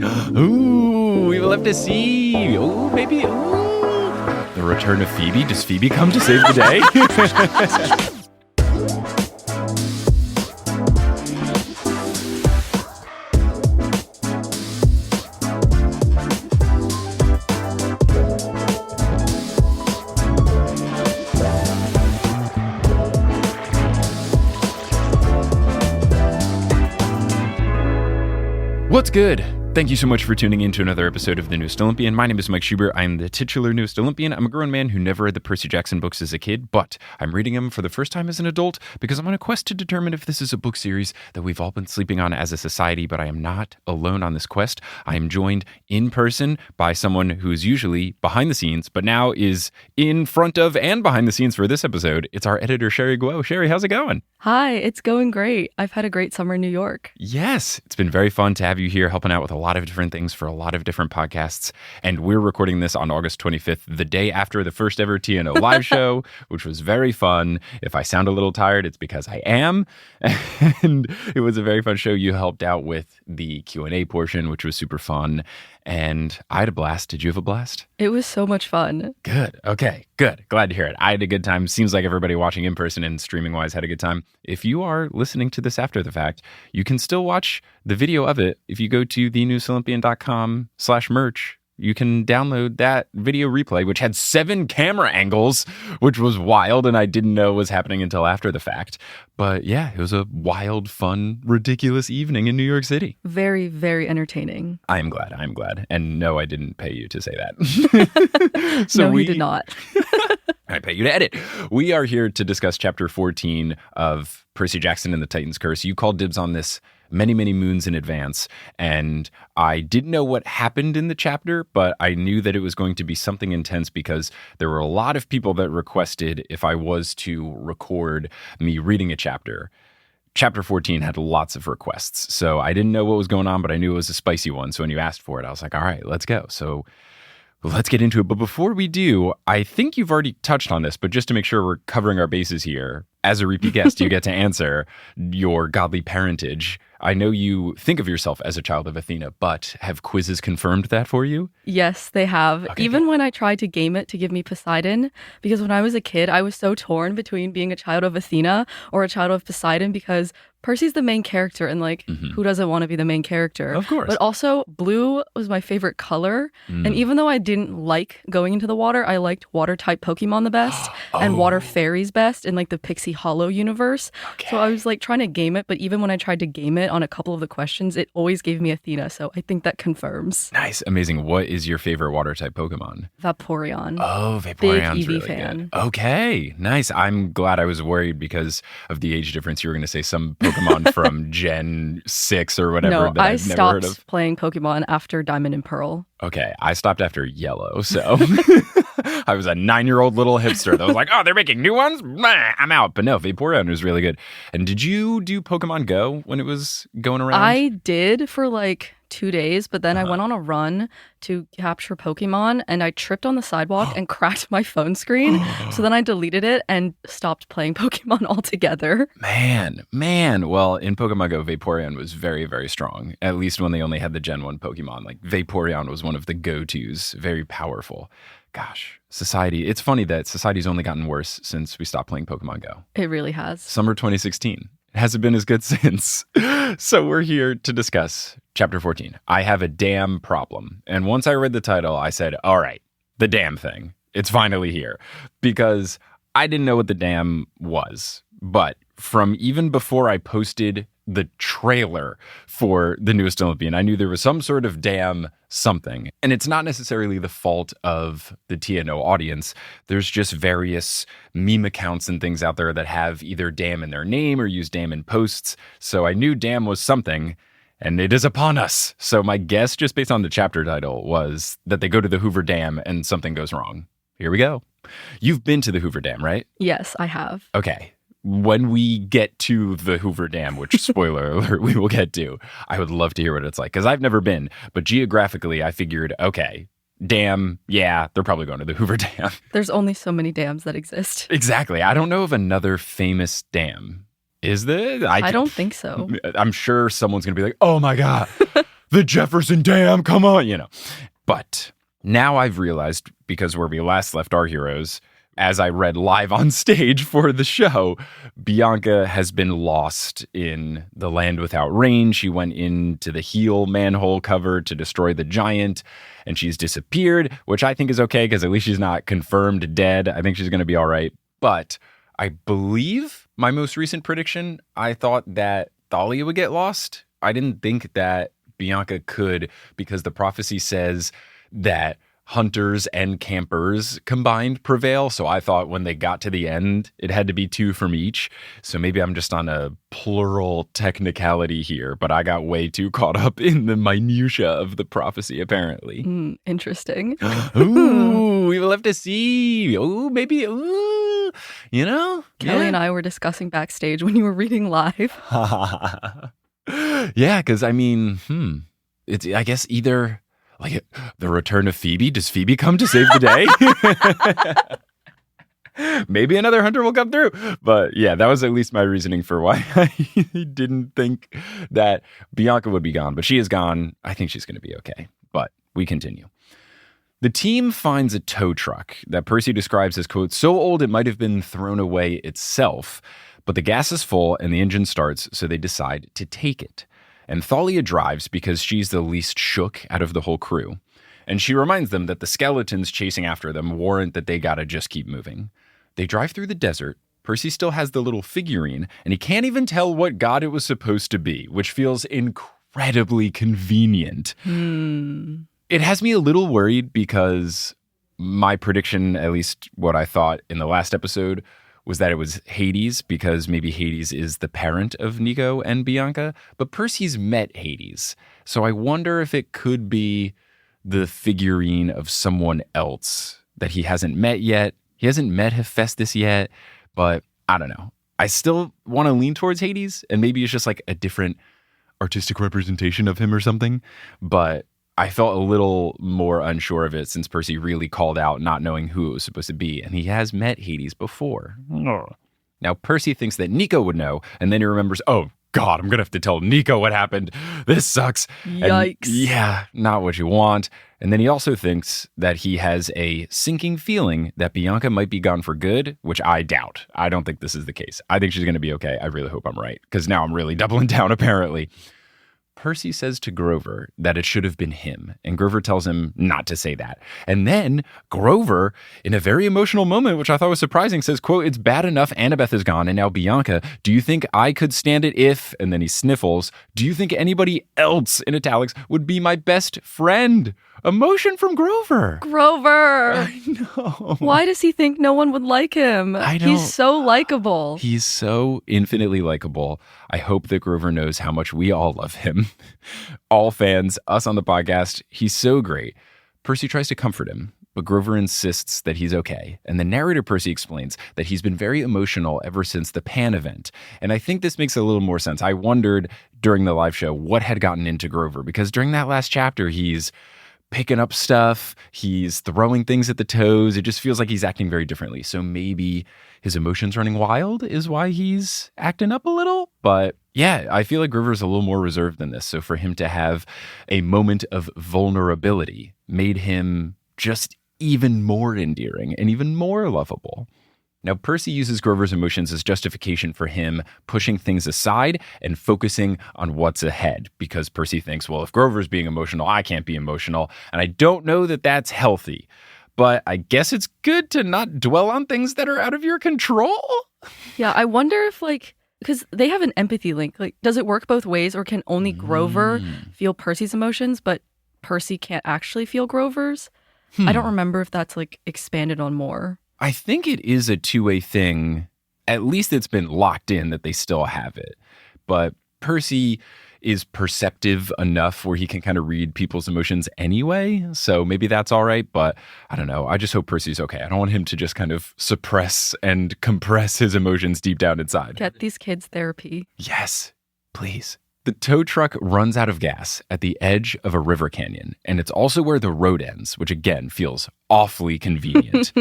Ooh, we will have to see. Ooh, maybe. Ooh. The return of Phoebe. Does Phoebe come to save the day? What's good? Thank you so much for tuning in to another episode of the Newest Olympian. My name is Mike Schubert. I'm the titular Newest Olympian. I'm a grown man who never read the Percy Jackson books as a kid, but I'm reading them for the first time as an adult because I'm on a quest to determine if this is a book series that we've all been sleeping on as a society, but I am not alone on this quest. I am joined in person by someone who is usually behind the scenes, but now is in front of and behind the scenes for this episode. It's our editor, Sherry Guo. Sherry, how's it going? Hi, it's going great. I've had a great summer in New York. Yes, it's been very fun to have you here helping out with a lot of different things for a lot of different podcasts. And we're recording this on August 25th, the day after the first ever TNO live show, which was very fun. If I sound a little tired, it's because I am. And it was a very fun show. You helped out with the Q&A portion, which was super fun. And I had a blast. Did you have a blast? It was so much fun. Good. Okay, good. Glad to hear it. I had a good time. Seems like everybody watching in person and streaming wise had a good time. If you are listening to this after the fact, you can still watch the video of it. If you go to thenewsolympian.com/merch, you can download that video replay, which had 7 camera angles, which was wild, and I didn't know was happening until after the fact. But yeah, it was a wild, fun, ridiculous evening in New York City. Very, very entertaining. I am glad. And no, I didn't pay you to say that. No, he did not. I pay you to edit. We are here to discuss chapter 14 of Percy Jackson and the Titan's Curse. You called dibs on this many, many moons in advance, and I didn't know what happened in the chapter, but I knew that it was going to be something intense because there were a lot of people that requested if I was to record me reading a chapter. Chapter 14 had lots of requests, so I didn't know what was going on, but I knew it was a spicy one. So when you asked for it, I was like, all right, let's go. So let's get into it. But before we do, I think you've already touched on this, but just to make sure we're covering our bases here, as a repeat guest, you get to answer your godly parentage. I know you think of yourself as a child of Athena, but have quizzes confirmed that for you? Yes, they have. Okay, Even when I tried to game it to give me Poseidon, because when I was a kid, I was so torn between being a child of Athena or a child of Poseidon because Percy's the main character and who doesn't want to be the main character? Of course. But also blue was my favorite color. And even though I didn't like going into the water, I liked water type Pokemon the best and water fairies best in the Pixie Hollow universe. Okay. So I was trying to game it, but even when I tried to game it on a couple of the questions, it always gave me Athena. So I think that confirms. Nice. Amazing. What is your favorite water type Pokemon? Vaporeon. Oh, Vaporeon's Big Eevee really fan. good. Okay. Nice. I'm glad. I was worried because of the age difference. You were going to say some Pokemon from Gen 6 or whatever No, that I've never heard of. I stopped playing Pokemon after Diamond and Pearl. Okay, I stopped after Yellow, so I was a 9-year-old little hipster that was like, oh, they're making new ones? Nah, I'm out. But no, Vaporeon was really good. And did you do Pokemon Go when it was going around? I did for 2 days, but then I went on a run to capture Pokemon and I tripped on the sidewalk and cracked my phone screen. So then I deleted it and stopped playing Pokemon altogether. Man. Well, in Pokemon Go, Vaporeon was very, very strong. At least when they only had the Gen 1 Pokemon. Vaporeon was one of the go-tos. Very powerful. Gosh, society. It's funny that society's only gotten worse since we stopped playing Pokemon Go. It really has. Summer 2016. It hasn't been as good since. So we're here to discuss chapter 14. I have a damn problem. And once I read the title, I said, all right, the damn thing. It's finally here. Because I didn't know what the dam was. But from even before I posted the trailer for the Newest Olympian, I knew there was some sort of damn something. And it's not necessarily the fault of the TNO audience. There's just various meme accounts and things out there that have either damn in their name or use damn in posts. So I knew damn was something, and it is upon us. So my guess, just based on the chapter title, was that they go to the Hoover Dam and something goes wrong. Here we go. You've been to the Hoover Dam, right? Yes, I have. Okay. When we get to the Hoover Dam, which, spoiler alert, we will get to, I would love to hear what it's like, because I've never been. But geographically, I figured, okay, dam, yeah, they're probably going to the Hoover Dam. There's only so many dams that exist. Exactly. I don't know of another famous dam. Is there? I don't think so. I'm sure someone's going to be like, oh my God, the Jefferson Dam, come on, But now I've realized, because where we last left our heroes, as I read live on stage for the show, Bianca has been lost in the land without rain. She went into the heel manhole cover to destroy the giant, and she's disappeared, which I think is okay because at least she's not confirmed dead. I think she's going to be all right. But I believe my most recent prediction, I thought that Thalia would get lost. I didn't think that Bianca could, because the prophecy says that hunters and campers combined prevail. So I thought when they got to the end, it had to be 2 from each. So maybe I'm just on a plural technicality here, but I got way too caught up in the minutia of the prophecy, apparently. Interesting. Ooh, we will have to see. Ooh, maybe, Kelly and I were discussing backstage when you were reading live. Yeah, because it's, I guess, either like the return of Phoebe. Does Phoebe come to save the day? Maybe another hunter will come through. But yeah, that was at least my reasoning for why I didn't think that Bianca would be gone. But she is gone. I think she's going to be okay. But we continue. The team finds a tow truck that Percy describes as, quote, so old it might have been thrown away itself. But the gas is full and the engine starts, so they decide to take it. And Thalia drives because she's the least shook out of the whole crew. And she reminds them that the skeletons chasing after them warrant that they gotta just keep moving. They drive through the desert. Percy still has the little figurine, and he can't even tell what god it was supposed to be, which feels incredibly convenient. It has me a little worried because my prediction, at least what I thought in the last episode, was that it was Hades, because maybe Hades is the parent of Nico and Bianca, but Percy's met Hades. So I wonder if it could be the figurine of someone else that he hasn't met yet. He hasn't met Hephaestus yet, but I don't know. I still want to lean towards Hades, and maybe it's just like a different artistic representation of him or something, but I felt a little more unsure of it since Percy really called out not knowing who it was supposed to be, and he has met Hades before. Now, Percy thinks that Nico would know, and then he remembers, oh, God, I'm going to have to tell Nico what happened. This sucks. Yikes. And yeah, not what you want. And then he also thinks that he has a sinking feeling that Bianca might be gone for good, which I doubt. I don't think this is the case. I think she's going to be okay. I really hope I'm right, because now I'm really doubling down, apparently. Percy says to Grover that it should have been him, and Grover tells him not to say that. And then Grover, in a very emotional moment, which I thought was surprising, says, quote, it's bad enough Annabeth is gone, and now Bianca. Do you think I could stand it if, and then he sniffles, do you think anybody else, in italics, would be my best friend? Emotion from Grover. Grover. I know. Why does he think no one would like him? I don't. He's so likable. He's so infinitely likable. I hope that Grover knows how much we all love him. All fans, us on the podcast, he's so great. Percy tries to comfort him, but Grover insists that he's okay. And the narrator, Percy, explains that he's been very emotional ever since the Pan event. And I think this makes a little more sense. I wondered during the live show what had gotten into Grover, because during that last chapter, he's picking up stuff, he's throwing things at the toes. It just feels like he's acting very differently. So maybe his emotions running wild is why he's acting up a little. But yeah, I feel like Grover's a little more reserved than this. So for him to have a moment of vulnerability made him just even more endearing and even more lovable. Now, Percy uses Grover's emotions as justification for him pushing things aside and focusing on what's ahead, because Percy thinks, well, if Grover's being emotional, I can't be emotional. And I don't know that that's healthy, but I guess it's good to not dwell on things that are out of your control. Yeah, I wonder if, because they have an empathy link. Does it work both ways, or can only Grover feel Percy's emotions, but Percy can't actually feel Grover's? I don't remember if that's, expanded on more. I think it is a two-way thing. At least it's been locked in that they still have it. But Percy is perceptive enough where he can kind of read people's emotions anyway. So maybe that's all right. But I don't know. I just hope Percy's okay. I don't want him to just kind of suppress and compress his emotions deep down inside. Get these kids therapy. Yes, please. The tow truck runs out of gas at the edge of a river canyon, and it's also where the road ends, which again feels awfully convenient.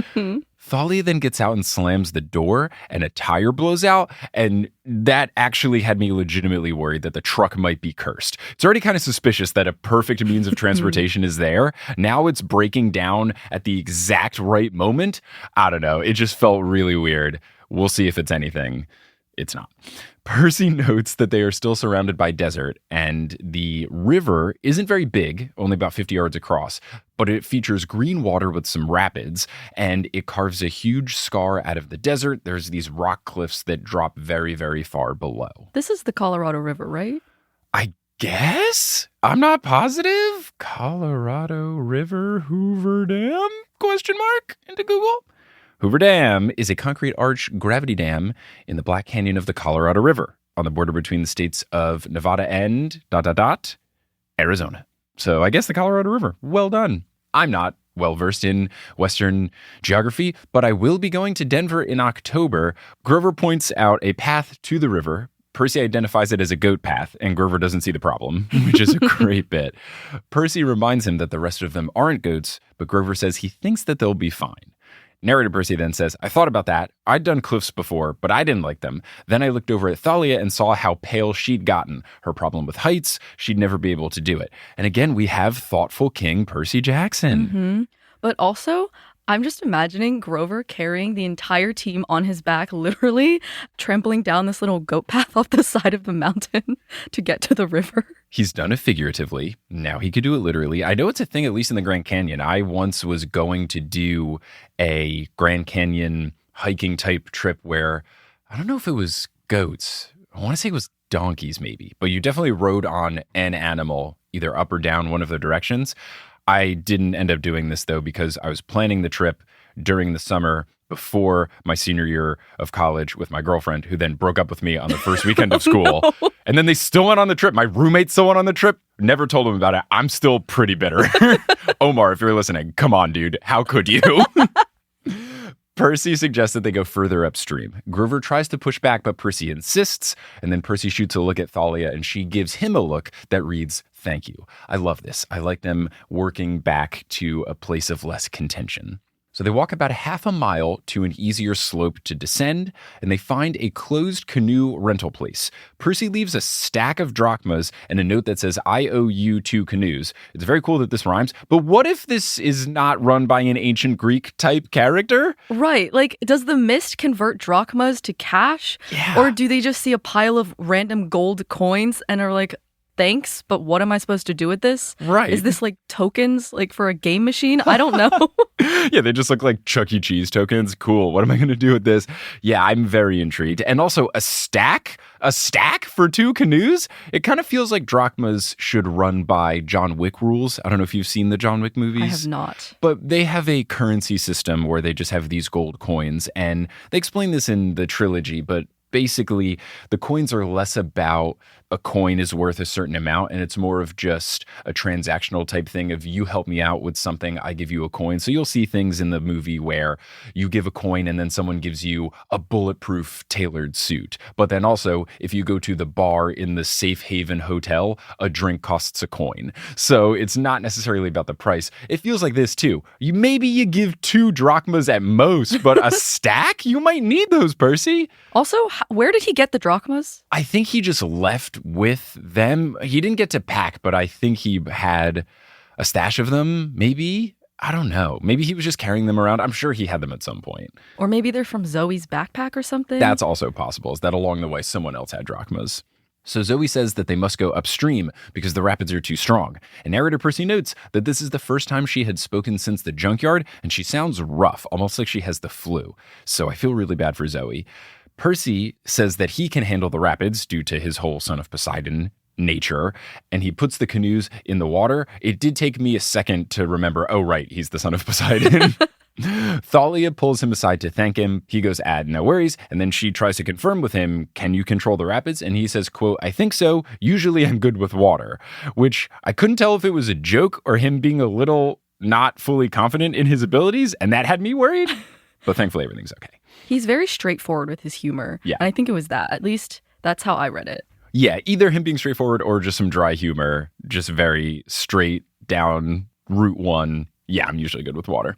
Thalia then gets out and slams the door, and a tire blows out, and that actually had me legitimately worried that the truck might be cursed. It's already kind of suspicious that a perfect means of transportation is there. Now it's breaking down at the exact right moment. I don't know. It just felt really weird. We'll see if it's anything. It's not. Percy notes that they are still surrounded by desert, and the river isn't very big, only about 50 yards across, but it features green water with some rapids, and it carves a huge scar out of the desert. There's these rock cliffs that drop very, very far below. This is the Colorado River, right? I guess? I'm not positive. Colorado River, Hoover Dam? Question mark into Google. Hoover Dam is a concrete arch gravity dam in the Black Canyon of the Colorado River on the border between the states of Nevada and ... Arizona. So I guess the Colorado River. Well done. I'm not well-versed in Western geography, but I will be going to Denver in October. Grover points out a path to the river. Percy identifies it as a goat path, and Grover doesn't see the problem, which is a great bit. Percy reminds him that the rest of them aren't goats, but Grover says he thinks that they'll be fine. Narrator Percy then says, I thought about that. I'd done cliffs before, but I didn't like them. Then I looked over at Thalia and saw how pale she'd gotten. Her problem with heights, she'd never be able to do it. And again, we have thoughtful King Percy Jackson. Mm-hmm. But also, I'm just imagining Grover carrying the entire team on his back, literally trampling down this little goat path off the side of the mountain to get to the river. He's done it figuratively. Now he could do it literally. I know it's a thing, at least in the Grand Canyon. I once was going to do a Grand Canyon hiking type trip where, I don't know if it was goats. I want to say it was donkeys maybe, but you definitely rode on an animal, either up or down one of the directions. I didn't end up doing this though, because I was planning the trip during the summer before my senior year of college with my girlfriend, who then broke up with me on the first weekend of school. No. And then they still went on the trip. My roommate still went on the trip. Never told him about it. I'm still pretty bitter. Omar, if you're listening, come on, dude. How could you? Percy suggests that they go further upstream. Grover tries to push back, but Percy insists. And then Percy shoots a look at Thalia, and she gives him a look that reads, thank you. I love this. I like them working back to a place of less contention. So they walk about a half a mile to an easier slope to descend, and they find a closed canoe rental place. Percy leaves a stack of drachmas and a note that says, I owe you 2 canoes. It's very cool that this rhymes, but what if this is not run by an ancient Greek type character? Right. Like, does the mist convert drachmas to cash? Yeah. Or do they just see a pile of random gold coins and are like, thanks, but what am I supposed to do with this? Right. Is this like tokens, like for a game machine? I don't know. Yeah, they just look like Chuck E. Cheese tokens. Cool. What am I going to do with this? Yeah, I'm very intrigued. And also a stack for 2 canoes? It kind of feels like drachmas should run by John Wick rules. I don't know if you've seen the John Wick movies. I have not. But they have a currency system where they just have these gold coins. And they explain this in the trilogy, but basically, the coins are less about a coin is worth a certain amount, and it's more of just a transactional type thing of you help me out with something, I give you a coin. So you'll see things in the movie where you give a coin and then someone gives you a bulletproof tailored suit. But then also, if you go to the bar in the Safe Haven Hotel, a drink costs a coin. So it's not necessarily about the price. It feels like this too. Maybe you give 2 drachmas at most, but a stack? You might need those, Percy. Also, where did he get the drachmas? I think he just left with them. He didn't get to pack, but I think he had a stash of them, maybe. I don't know. Maybe he was just carrying them around. I'm sure he had them at some point. Or maybe they're from Zoe's backpack or something. That's also possible, is that along the way someone else had drachmas. So Zoe says that they must go upstream because the rapids are too strong. And narrator Percy notes that this is the first time she had spoken since the junkyard, and she sounds rough, almost like she has the flu. So I feel really bad for Zoe. Percy says that he can handle the rapids due to his whole Son of Poseidon nature, and he puts the canoes in the water. It did take me a second to remember, oh, right, he's the Son of Poseidon. Thalia pulls him aside to thank him. He goes, no worries. And then she tries to confirm with him, can you control the rapids? And he says, quote, I think so. Usually I'm good with water, which I couldn't tell if it was a joke or him being a little not fully confident in his abilities. And that had me worried. But thankfully everything's okay. He's very straightforward with his humor. Yeah. And I think it was that. At least that's how I read it. Yeah, either him being straightforward or just some dry humor, just very straight down Route 1. Yeah, I'm usually good with water.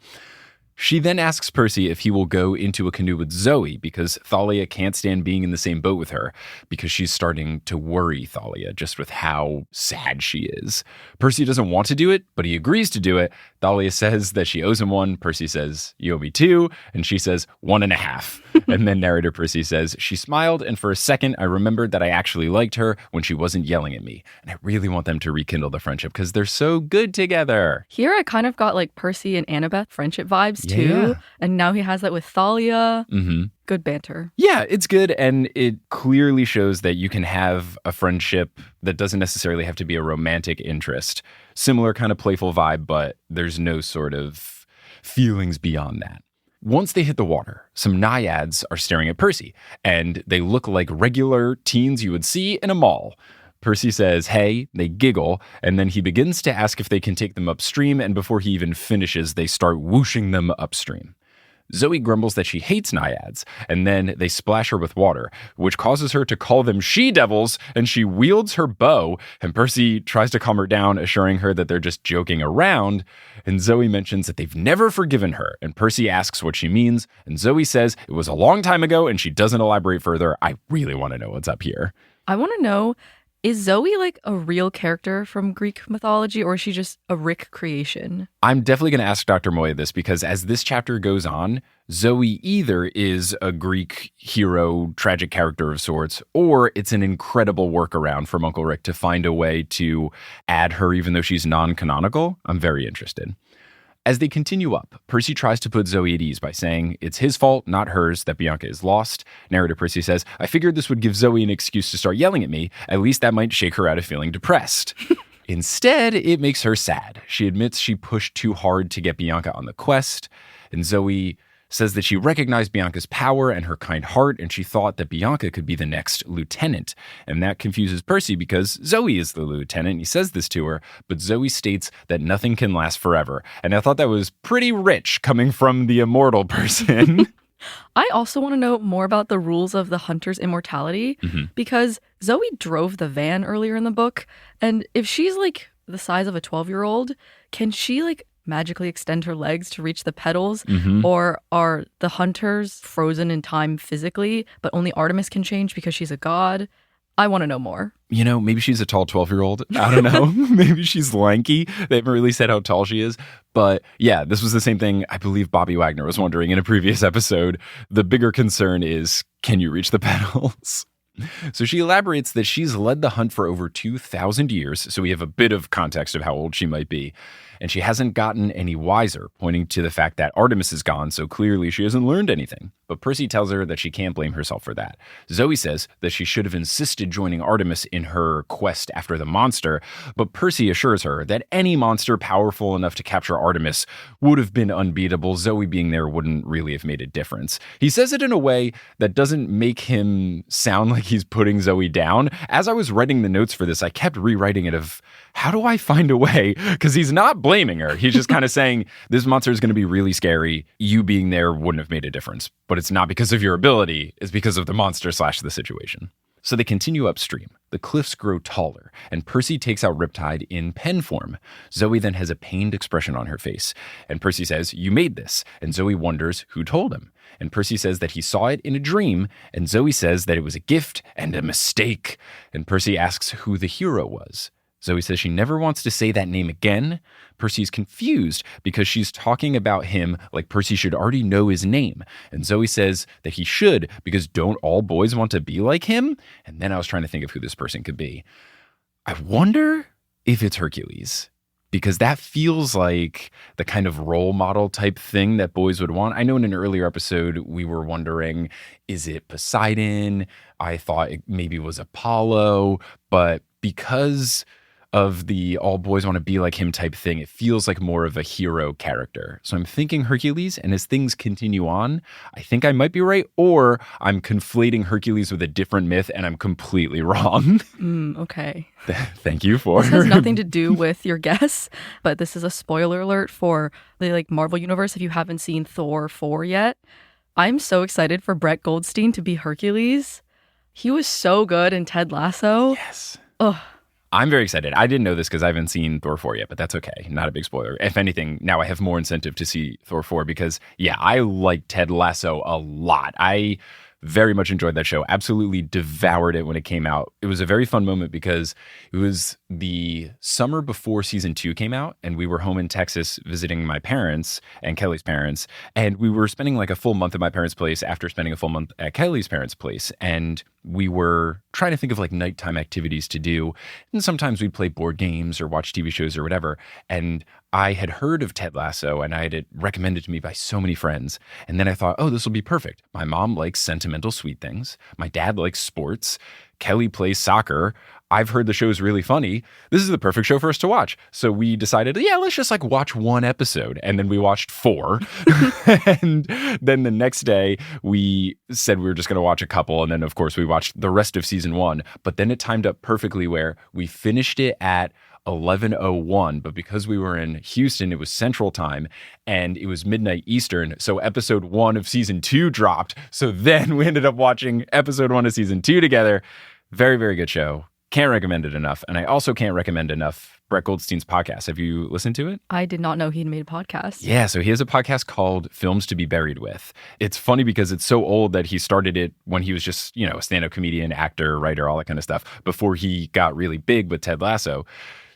She then asks Percy if he will go into a canoe with Zoe because Thalia can't stand being in the same boat with her because she's starting to worry Thalia just with how sad she is. Percy doesn't want to do it, but he agrees to do it. Thalia says that she owes him one. Percy says, you owe me 2. And she says, 1.5. And then narrator Percy says, she smiled, and for a second I remembered that I actually liked her when she wasn't yelling at me. And I really want them to rekindle the friendship because they're so good together. Here I kind of got like Percy and Annabeth friendship vibes too. Yeah. And now he has that with Thalia. Mm-hmm. Good banter. Yeah, it's good. And it clearly shows that you can have a friendship that doesn't necessarily have to be a romantic interest. Similar kind of playful vibe, but there's no sort of feelings beyond that. Once they hit the water, some naiads are staring at Percy, and they look like regular teens you would see in a mall. Percy says, hey, they giggle, and then he begins to ask if they can take them upstream, and before he even finishes, they start whooshing them upstream. Zoe grumbles that she hates naiads, and then they splash her with water, which causes her to call them she-devils, and she wields her bow, and Percy tries to calm her down, assuring her that they're just joking around, and Zoe mentions that they've never forgiven her, and Percy asks what she means, and Zoe says it was a long time ago, and she doesn't elaborate further. I really want to know what's up here. I want to know, is Zoe like a real character from Greek mythology, or is she just a Rick creation? I'm definitely going to ask Dr. Moya this because as this chapter goes on, Zoe either is a Greek hero, tragic character of sorts, or it's an incredible workaround from Uncle Rick to find a way to add her even though she's non-canonical. I'm very interested. As they continue up, Percy tries to put Zoe at ease by saying it's his fault, not hers, that Bianca is lost. Narrator Percy says, I figured this would give Zoe an excuse to start yelling at me. At least that might shake her out of feeling depressed. Instead, it makes her sad. She admits she pushed too hard to get Bianca on the quest, and Zoe says that she recognized Bianca's power and her kind heart, and she thought that Bianca could be the next lieutenant. And that confuses Percy because Zoe is the lieutenant. He says this to her, but Zoe states that nothing can last forever. And I thought that was pretty rich coming from the immortal person. I also want to know more about the rules of the hunter's immortality because Zoe drove the van earlier in the book. And if she's like the size of a 12-year-old, can she like magically extend her legs to reach the pedals? Or are the hunters frozen in time physically, but only Artemis can change because she's a god? I want to know more. You know, maybe she's a tall 12-year-old. I don't know. Maybe she's lanky. They haven't really said how tall she is. But yeah, this was the same thing I believe Bobby Wagner was wondering in a previous episode. The bigger concern is, can you reach the pedals? So she elaborates that she's led the hunt for over 2,000 years, so we have a bit of context of how old she might be. And she hasn't gotten any wiser, pointing to the fact that Artemis is gone, so clearly she hasn't learned anything. But Percy tells her that she can't blame herself for that. Zoe says that she should have insisted joining Artemis in her quest after the monster, but Percy assures her that any monster powerful enough to capture Artemis would have been unbeatable. Zoe being there wouldn't really have made a difference. He says it in a way that doesn't make him sound like he's putting Zoe down. As I was writing the notes for this, I kept rewriting it of, how do I find a way? Because he's not blaming her. He's just kind of saying, this monster is going to be really scary. You being there wouldn't have made a difference. But it's not because of your ability. It's because of the monster / the situation. So they continue upstream. The cliffs grow taller, and Percy takes out Riptide in pen form. Zoe then has a pained expression on her face. And Percy says, you made this. And Zoe wonders who told him. And Percy says that he saw it in a dream. And Zoe says that it was a gift and a mistake. And Percy asks who the hero was. Zoe says she never wants to say that name again. Percy's confused because she's talking about him like Percy should already know his name. And Zoe says that he should because don't all boys want to be like him? And then I was trying to think of who this person could be. I wonder if it's Hercules, because that feels like the kind of role model type thing that boys would want. I know in an earlier episode, we were wondering, is it Poseidon? I thought it maybe was Apollo, but because of the all boys want to be like him type thing, it feels like more of a hero character. So I'm thinking Hercules, and as things continue on, I think I might be right, or I'm conflating Hercules with a different myth and I'm completely wrong. Okay. Thank you for... This has nothing to do with your guess, but this is a spoiler alert for the Marvel Universe if you haven't seen Thor 4 yet. I'm so excited for Brett Goldstein to be Hercules. He was so good in Ted Lasso. Yes. Ugh. I'm very excited. I didn't know this because I haven't seen Thor 4 yet, but that's okay. Not a big spoiler. If anything, now I have more incentive to see Thor 4 because, yeah, I like Ted Lasso a lot. I very much enjoyed that show. Absolutely devoured it when it came out. It was a very fun moment because it was the summer before season 2 came out, and we were home in Texas visiting my parents and Kelly's parents, and we were spending like a full month at my parents' place after spending a full month at Kelly's parents' place, and we were trying to think of like nighttime activities to do, and sometimes we'd play board games or watch TV shows or whatever, and I had heard of Ted Lasso and I had it recommended to me by so many friends. And then I thought, oh, this will be perfect. My mom likes sentimental sweet things. My dad likes sports. Kelly plays soccer. I've heard the show is really funny. This is the perfect show for us to watch. So we decided, yeah, let's just like watch one episode. And then we watched 4. And then the next day we said we were just going to watch a couple. And then of course we watched the rest of season 1. But then it timed up perfectly where we finished it at 11:01, but because we were in Houston, it was Central Time and it was midnight Eastern. So episode 1 of season 2 dropped. So then we ended up watching episode 1 of season 2 together. Very, very good show. Can't recommend it enough. And I also can't recommend enough Brett Goldstein's podcast. Have you listened to it? I did not know he'd made a podcast. Yeah, so he has a podcast called Films to be Buried With. It's funny because it's so old that he started it when he was just, a stand-up comedian, actor, writer, all that kind of stuff, before he got really big with Ted Lasso.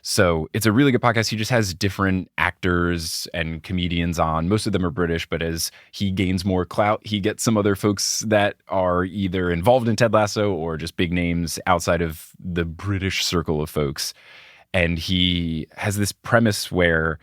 So it's a really good podcast. He just has different actors and comedians on. Most of them are British, but as he gains more clout, he gets some other folks that are either involved in Ted Lasso or just big names outside of the British circle of folks. And he has this premise where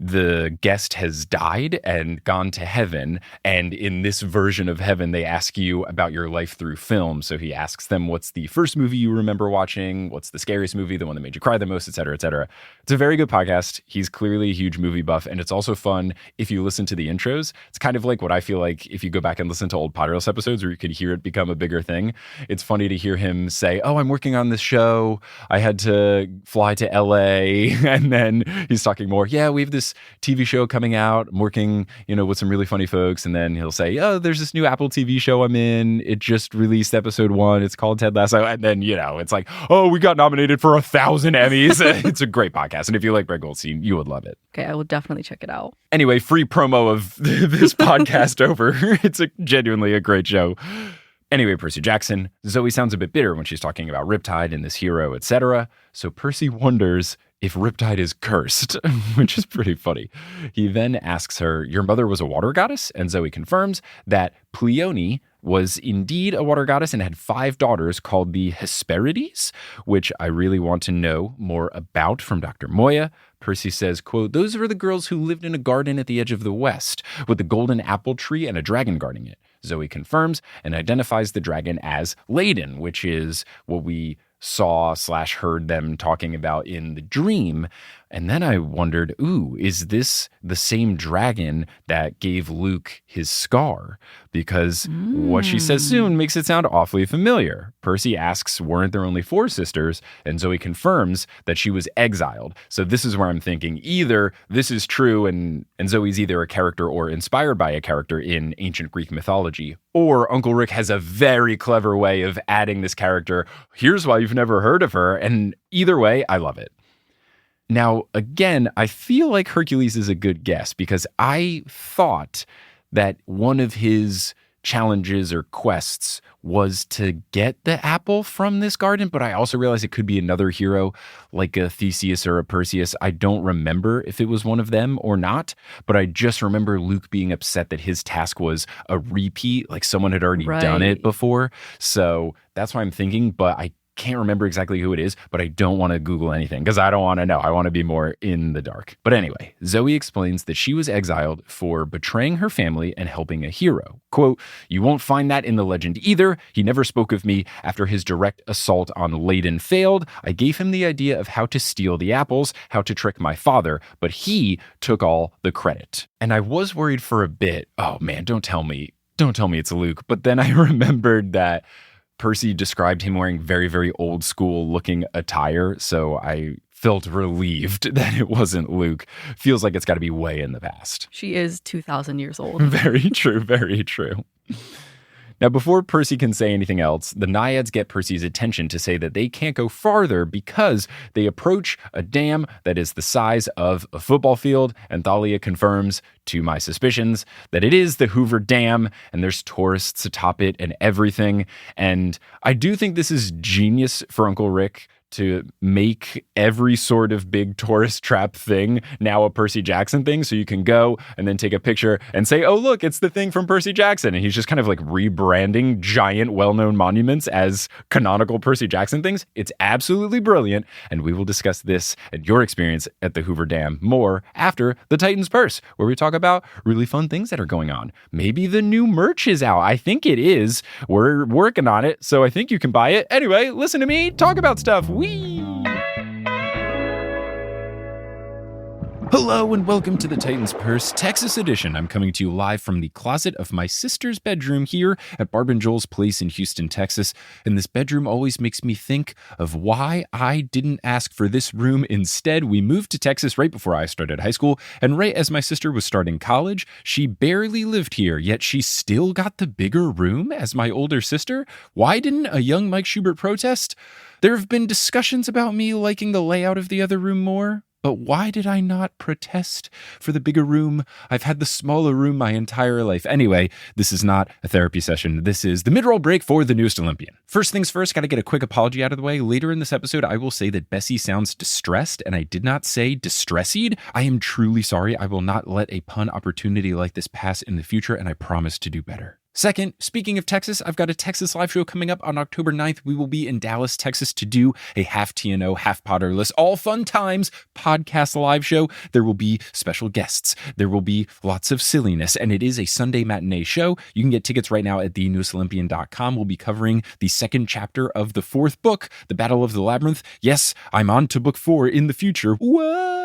the guest has died and gone to heaven. And in this version of heaven, they ask you about your life through film. So he asks them, what's the first movie you remember watching? What's the scariest movie? The one that made you cry the most, et cetera, et cetera. It's a very good podcast. He's clearly a huge movie buff. And it's also fun if you listen to the intros. It's kind of like what I feel like if you go back and listen to old Potterless episodes where you could hear it become a bigger thing. It's funny to hear him say, oh, I'm working on this show. I had to fly to LA. And then he's talking more. Yeah, we have this TV show coming out. I'm working, with some really funny folks. And then he'll say, oh, there's this new Apple TV show I'm in. It just released episode 1. It's called Ted Lasso. And then, it's like, oh, we got nominated for 1,000 Emmys. It's a great podcast. And if you like Brett Goldstein, you would love it. Okay, I will definitely check it out. Anyway, free promo of this podcast over. It's genuinely a great show. Anyway, Percy Jackson. Zoe sounds a bit bitter when she's talking about Riptide and this hero, etc. So Percy wonders if Riptide is cursed, which is pretty funny. He then asks her, your mother was a water goddess? And Zoe confirms that Pleione was indeed a water goddess and had 5 daughters called the Hesperides, which I really want to know more about from Dr. Moya. Percy says, quote, those were the girls who lived in a garden at the edge of the west with a golden apple tree and a dragon guarding it. Zoe confirms and identifies the dragon as Ladon, which is what we saw/heard them talking about in the dream. And then I wondered, is this the same dragon that gave Luke his scar? Because what she says soon makes it sound awfully familiar. Percy asks, weren't there only 4 sisters? And Zoe confirms that she was exiled. So this is where I'm thinking either this is true and Zoe's either a character or inspired by a character in ancient Greek mythology, or Uncle Rick has a very clever way of adding this character. Here's why you've never heard of her. And either way, I love it. Now, again, I feel like Hercules is a good guess because I thought that one of his challenges or quests was to get the apple from this garden, but I also realized it could be another hero like a Theseus or a Perseus. I don't remember if it was one of them or not, but I just remember Luke being upset that his task was a repeat, like someone had already done it before. So that's why I'm thinking, but I can't remember exactly who it is, but I don't want to Google anything because I don't want to know. I want to be more in the dark. But anyway, Zoe explains that she was exiled for betraying her family and helping a hero. Quote, you won't find that in the legend either. He never spoke of me after his direct assault on Ladon failed. I gave him the idea of how to steal the apples, how to trick my father, but he took all the credit. And I was worried for a bit. Oh man, don't tell me it's Luke. But then I remembered that Percy described him wearing very, very old school looking attire. So I felt relieved that it wasn't Luke. Feels like it's got to be way in the past. She is 2,000 years old. Very true, very true. Now, before Percy can say anything else, the Naiads get Percy's attention to say that they can't go farther because they approach a dam that is the size of a football field, and Thalia confirms to my suspicions that it is the Hoover Dam, and there's tourists atop it and everything. And I do think this is genius for Uncle Rick to make every sort of big tourist trap thing now a Percy Jackson thing. So you can go and then take a picture and say, oh, look, it's the thing from Percy Jackson. And he's just kind of like rebranding giant well-known monuments as canonical Percy Jackson things. It's absolutely brilliant. And we will discuss this and your experience at the Hoover Dam more after the Titan's Purse, where we talk about really fun things that are going on. Maybe the new merch is out. I think it is. We're working on it. So I think you can buy it. Anyway, listen to me talk about stuff. Hello and welcome to the Titan's Purse Texas edition. I'm coming to you live from the closet of my sister's bedroom here at Barb and Joel's place in Houston, Texas. And this bedroom always makes me think of why I didn't ask for this room instead. We moved to Texas right before I started high school, and right as my sister was starting college. She barely lived here, yet she still got the bigger room as my older sister. Why didn't a young Mike Schubert protest? There have been discussions about me liking the layout of the other room more, but why did I not protest for the bigger room? I've had the smaller room my entire life. Anyway, this is not a therapy session. This is the mid-roll break for the newest Olympian. First things first, got to get a quick apology out of the way. Later in this episode, I will say that Bessie sounds distressed, and I did not say distressed. I am truly sorry. I will not let a pun opportunity like this pass in the future, and I promise to do better. Second, speaking of Texas, I've got a Texas live show coming up on October 9th. We will be in Dallas, Texas to do a half TNO, half Potterless, all fun times podcast live show. There will be special guests. There will be lots of silliness, and it is a Sunday matinee show. You can get tickets right now at thenewestlympian.com. We'll be covering the second chapter of the fourth book, The Battle of the Labyrinth. Yes, I'm on to book 4 in the future. Whoa!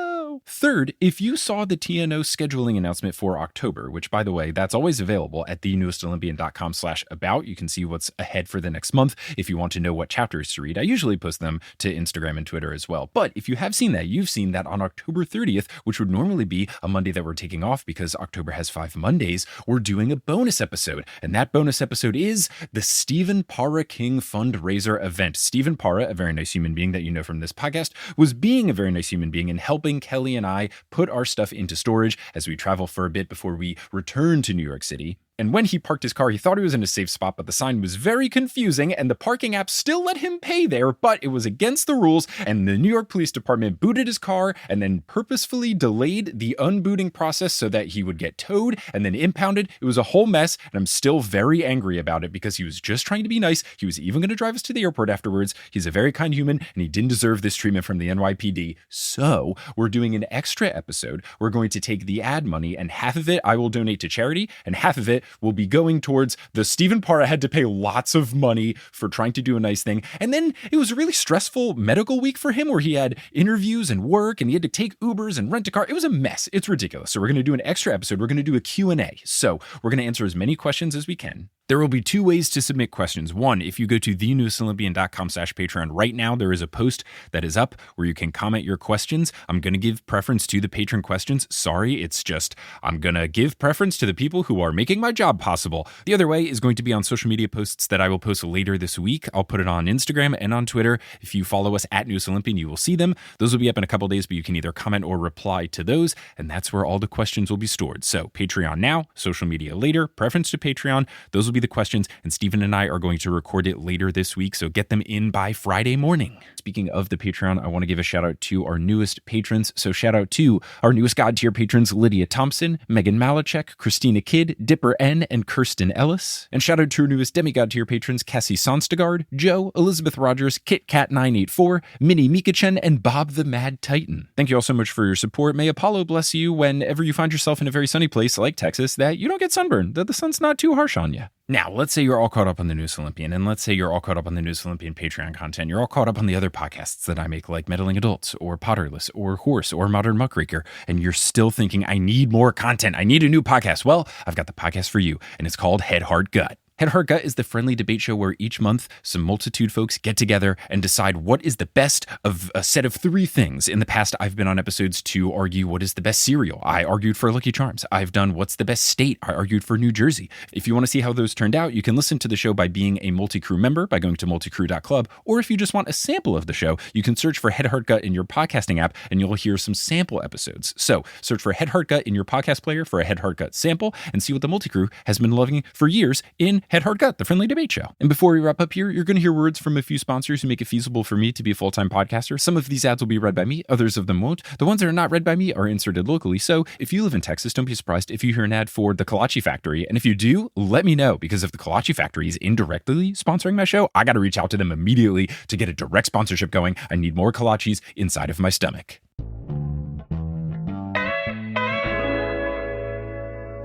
Third, if you saw the TNO scheduling announcement for October, which by the way, that's always available at thenewestlympian.com/about. You can see what's ahead for the next month if you want to know what chapters to read. I usually post them to Instagram and Twitter as well. But if you have seen that, you've seen that on October 30th, which would normally be a Monday that we're taking off because October has 5 Mondays, we're doing a bonus episode. And that bonus episode is the Stephen Parra King fundraiser event. Stephen Parra, a very nice human being that you know from this podcast, was being a very nice human being and helping Kelly and I put our stuff into storage as we travel for a bit before we return to New York City. And when he parked his car, he thought he was in a safe spot, but the sign was very confusing, and the parking app still let him pay there, but it was against the rules, and the New York Police Department booted his car and then purposefully delayed the unbooting process so that he would get towed and then impounded. It was a whole mess, and I'm still very angry about it because he was just trying to be nice. He was even going to drive us to the airport afterwards. He's a very kind human, and he didn't deserve this treatment from the NYPD. So we're doing an extra episode. We're going to take the ad money, and half of it I will donate to charity, and half of it will be going towards the Stephen Parra had to pay lots of money for trying to do a nice thing. And then it was a really stressful medical week for him where he had interviews and work and he had to take Ubers and rent a car. It was a mess. It's ridiculous. So we're going to do an extra episode. We're going to do a Q&A. So we're going to answer as many questions as we can. There will be 2 ways to submit questions. One, if you go to thenewestlympian.com/Patreon right now, there is a post that is up where you can comment your questions. I'm going to give preference to the patron questions. Sorry, it's just I'm going to give preference to the people who are making my job possible. The other way is going to be on social media posts that I will post later this week. I'll put it on Instagram and on Twitter. If you follow us at Newest Olympian, you will see them. Those will be up in a couple days, but you can either comment or reply to those, and that's where all the questions will be stored. So Patreon now, social media later, preference to Patreon. Those will be the questions, and Stephen and I are going to record it later this week, so get them in by Friday morning. Speaking of the Patreon, I want to give a shout out to our newest patrons. So shout out to our newest God tier patrons, Lydia Thompson, Megan Malachek, Christina Kidd, Dipper N, and Kirsten Ellis. And shout out to our newest demigod tier patrons, Cassie Sonstegard, Joe, Elizabeth Rogers, KitKat984, Minnie Mikachen, and Bob the Mad Titan. Thank you all so much for your support. May Apollo bless you whenever you find yourself in a very sunny place like Texas, that you don't get sunburned, that the sun's not too harsh on you. Now, let's say you're all caught up on the Newest Olympian, and let's say you're all caught up on the Newest Olympian Patreon content. You're all caught up on the other podcasts that I make, like Meddling Adults, or Potterless, or Horse, or Modern Muckraker, and you're still thinking, I need more content. I need a new podcast. Well, I've got the podcast for you, and it's called Head, Heart, Gut. Head Heart Gut is the friendly debate show where each month some multitude folks get together and decide what is the best of a set of 3 things. In the past, I've been on episodes to argue what is the best cereal. I argued for Lucky Charms. I've done what's the best state. I argued for New Jersey. If you want to see how those turned out, you can listen to the show by being a multi-crew member by going to multicrew.club. Or if you just want a sample of the show, you can search for Head Heart Gut in your podcasting app and you'll hear some sample episodes. So search for Head Heart Gut in your podcast player for a Head Heart Gut sample and see what the multi-crew has been loving for years in Head Heart Gut, the friendly debate show. And before we wrap up here, you're going to hear words from a few sponsors who make it feasible for me to be a full-time podcaster. Some of these ads will be read by me, others of them won't. The ones that are not read by me are inserted locally. So if you live in Texas, don't be surprised if you hear an ad for the Kolache Factory. And if you do, let me know, because if the Kolache Factory is indirectly sponsoring my show, I got to reach out to them immediately to get a direct sponsorship going. I need more kolaches inside of my stomach.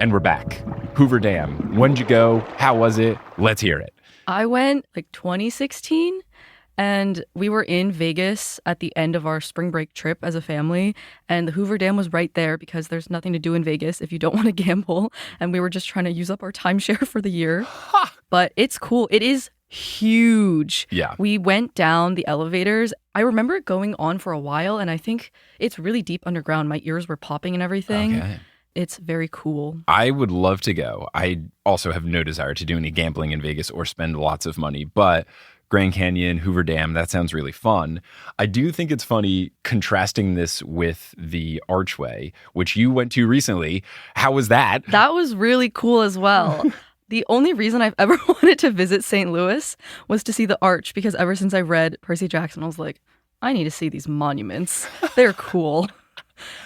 And we're back. Hoover Dam. When'd you go? How was it? Let's hear it. I went like 2016, and we were in Vegas at the end of our spring break trip as a family, and the Hoover Dam was right there because there's nothing to do in Vegas if you don't want to gamble, and we were just trying to use up our timeshare for the year. But it's cool. It is huge. Yeah. We went down the elevators. I remember it going on for a while, and I think it's really deep underground. My ears were popping and everything. Okay. It's very cool. I would love to go. I also have no desire to do any gambling in Vegas or spend lots of money, but Grand Canyon, Hoover Dam, that sounds really fun. I do think it's funny contrasting this with the Archway, which you went to recently. How was that? That was really cool as well. The only reason I've ever wanted to visit St. Louis was to see the Arch, because ever since I read Percy Jackson, I was like, I need to see these monuments. They're cool.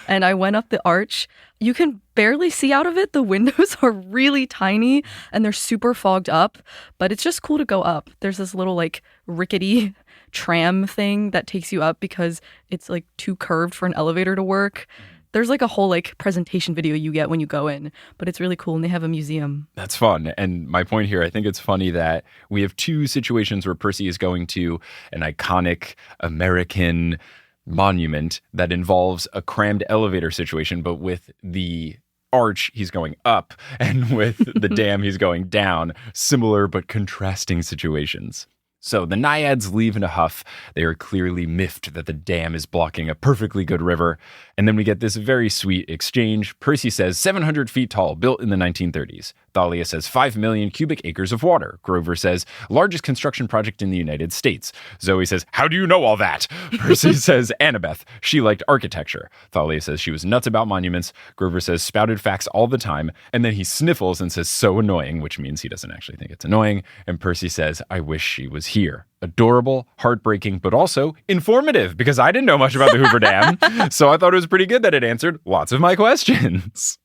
And I went up the Arch. You can barely see out of it. The windows are really tiny and they're super fogged up, but it's just cool to go up. There's this little like rickety tram thing that takes you up because it's like too curved for an elevator to work. There's like a whole like presentation video you get when you go in, but it's really cool and they have a museum. That's fun. And my point here, I think it's funny that we have 2 situations where Percy is going to an iconic American monument that involves a crammed elevator situation, but with the Arch, he's going up, and with the dam, he's going down. Similar but contrasting situations. So the Naiads leave in a huff. They are clearly miffed that the dam is blocking a perfectly good river. And then we get this very sweet exchange. Percy says 700 feet tall, built in the 1930s. Thalia says 5 million cubic acres of water. Grover says largest construction project in the United States. Zoe says, how do you know all that? Percy says Annabeth. She liked architecture. Thalia says she was nuts about monuments. Grover says spouted facts all the time. And then he sniffles and says so annoying, which means he doesn't actually think it's annoying. And Percy says, I wish she was here. Adorable, heartbreaking, but also informative, because I didn't know much about the Hoover Dam. So I thought it was pretty good that it answered lots of my questions.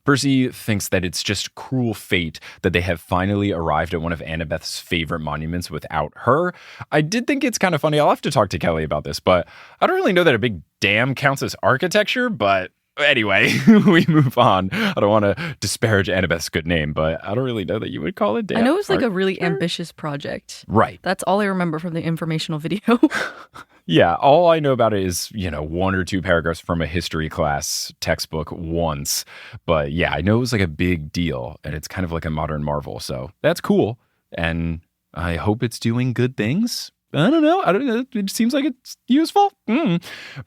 Percy thinks that it's just cruel fate that they have finally arrived at one of Annabeth's favorite monuments without her. I did think it's kind of funny. I'll have to talk to Kelly about this, but I don't really know that a big dam counts as architecture, but anyway, we move on. I don't want to disparage Annabeth's good name, but I don't really know that you would call it dam. I know it was like a really ambitious project. Right. That's all I remember from the informational video. Yeah, all I know about it is, 1 or 2 paragraphs from a history class textbook once. But yeah, I know it was like a big deal, and it's kind of like a modern marvel. So that's cool. And I hope it's doing good things. I don't know. It seems like it's useful.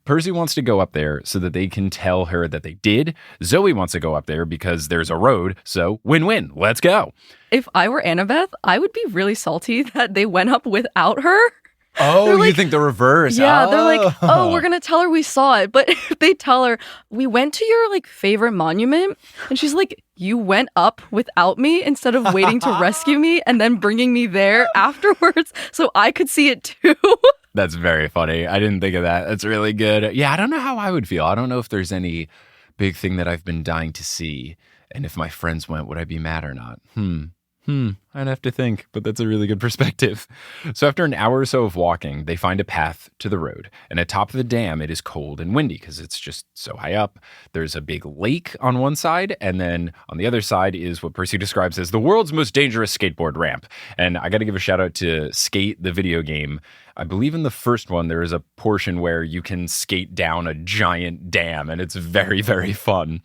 Percy wants to go up there so that they can tell her that they did. Zoe wants to go up there because there's a road. So win-win. Let's go. If I were Annabeth, I would be really salty that they went up without her. Oh, you think the reverse? Yeah, they're like, oh, we're going to tell her we saw it. But if they tell her, we went to your like favorite monument, and she's like, you went up without me instead of waiting to rescue me and then bringing me there afterwards so I could see it too. That's very funny. I didn't think of that. That's really good. Yeah, I don't know how I would feel. I don't know if there's any big thing that I've been dying to see. And if my friends went, would I be mad or not? I'd have to think, but that's a really good perspective. So after an hour or so of walking, they find a path to the road. And atop of the dam, it is cold and windy because it's just so high up. There's a big lake on one side, and then on the other side is what Percy describes as the world's most dangerous skateboard ramp. And I got to give a shout out to Skate, the video game. I believe in the first one, there is a portion where you can skate down a giant dam, and it's very, very fun.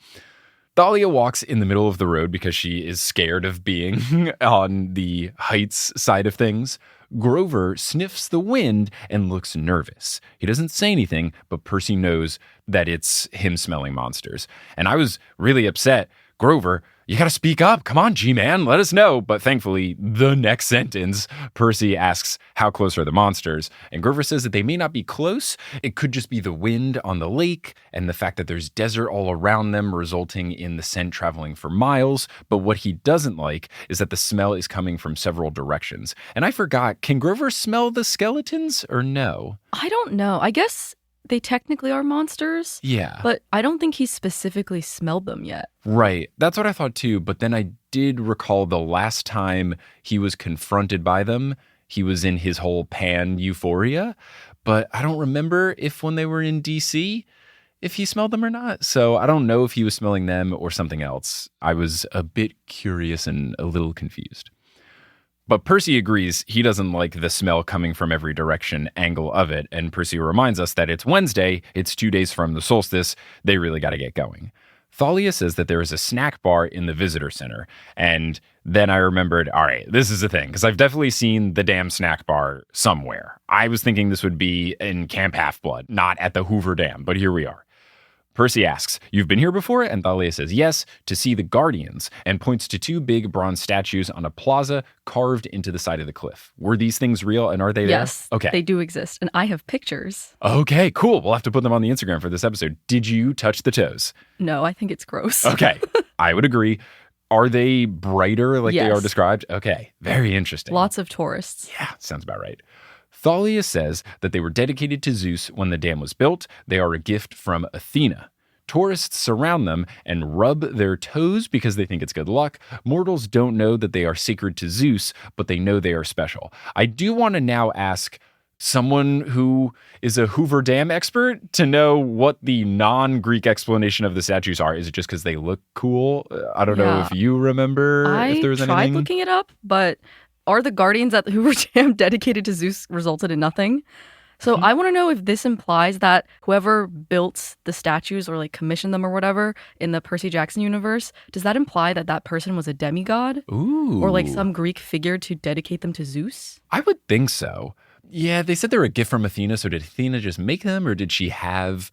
Thalia walks in the middle of the road because she is scared of being on the heights side of things. Grover sniffs the wind and looks nervous. He doesn't say anything, but Percy knows that it's him smelling monsters. And I was really upset. Grover, you gotta speak up. Come on, G-Man, let us know. But thankfully, the next sentence, Percy asks, how close are the monsters? And Grover says that they may not be close. It could just be the wind on the lake and the fact that there's desert all around them, resulting in the scent traveling for miles. But what he doesn't like is that the smell is coming from several directions. And I forgot, can Grover smell the skeletons or no? I don't know. I guess they technically are monsters. Yeah. But I don't think he's specifically smelled them yet. Right. That's what I thought too. But then I did recall the last time he was confronted by them, he was in his whole pan euphoria. But I don't remember if when they were in DC, if he smelled them or not. So I don't know if he was smelling them or something else. I was a bit curious and a little confused. But Percy agrees he doesn't like the smell coming from every direction angle of it. And Percy reminds us that it's Wednesday, it's 2 days from the solstice, they really got to get going. Thalia says that there is a snack bar in the visitor center. And then I remembered, all right, this is a thing, because I've definitely seen the damn snack bar somewhere. I was thinking this would be in Camp Half-Blood, not at the Hoover Dam, but here we are. Percy asks, you've been here before? And Thalia says yes, to see the Guardians, and points to 2 big bronze statues on a plaza carved into the side of the cliff. Were these things real, and are they there? Yes, okay. They do exist, and I have pictures. Okay, cool. We'll have to put them on the Instagram for this episode. Did you touch the toes? No, I think it's gross. Okay, I would agree. Are they brighter like they are described? Okay, very interesting. Lots of tourists. Yeah, sounds about right. Thalia says that they were dedicated to Zeus when the dam was built. They are a gift from Athena. Tourists surround them and rub their toes because they think it's good luck. Mortals don't know that they are sacred to Zeus, but they know they are special. I do want to now ask someone who is a Hoover Dam expert to know what the non-Greek explanation of the statues are. Is it just because they look cool? I don't know if you remember if there was anything. I tried looking it up, but are the Guardians at the Hoover Dam dedicated to Zeus resulted in nothing? So I want to know if this implies that whoever built the statues or like commissioned them or whatever in the Percy Jackson universe, does that imply that that person was a demigod? Ooh. Or like some Greek figure to dedicate them to Zeus? I would think so. Yeah, they said they were a gift from Athena. So did Athena just make them, or did she have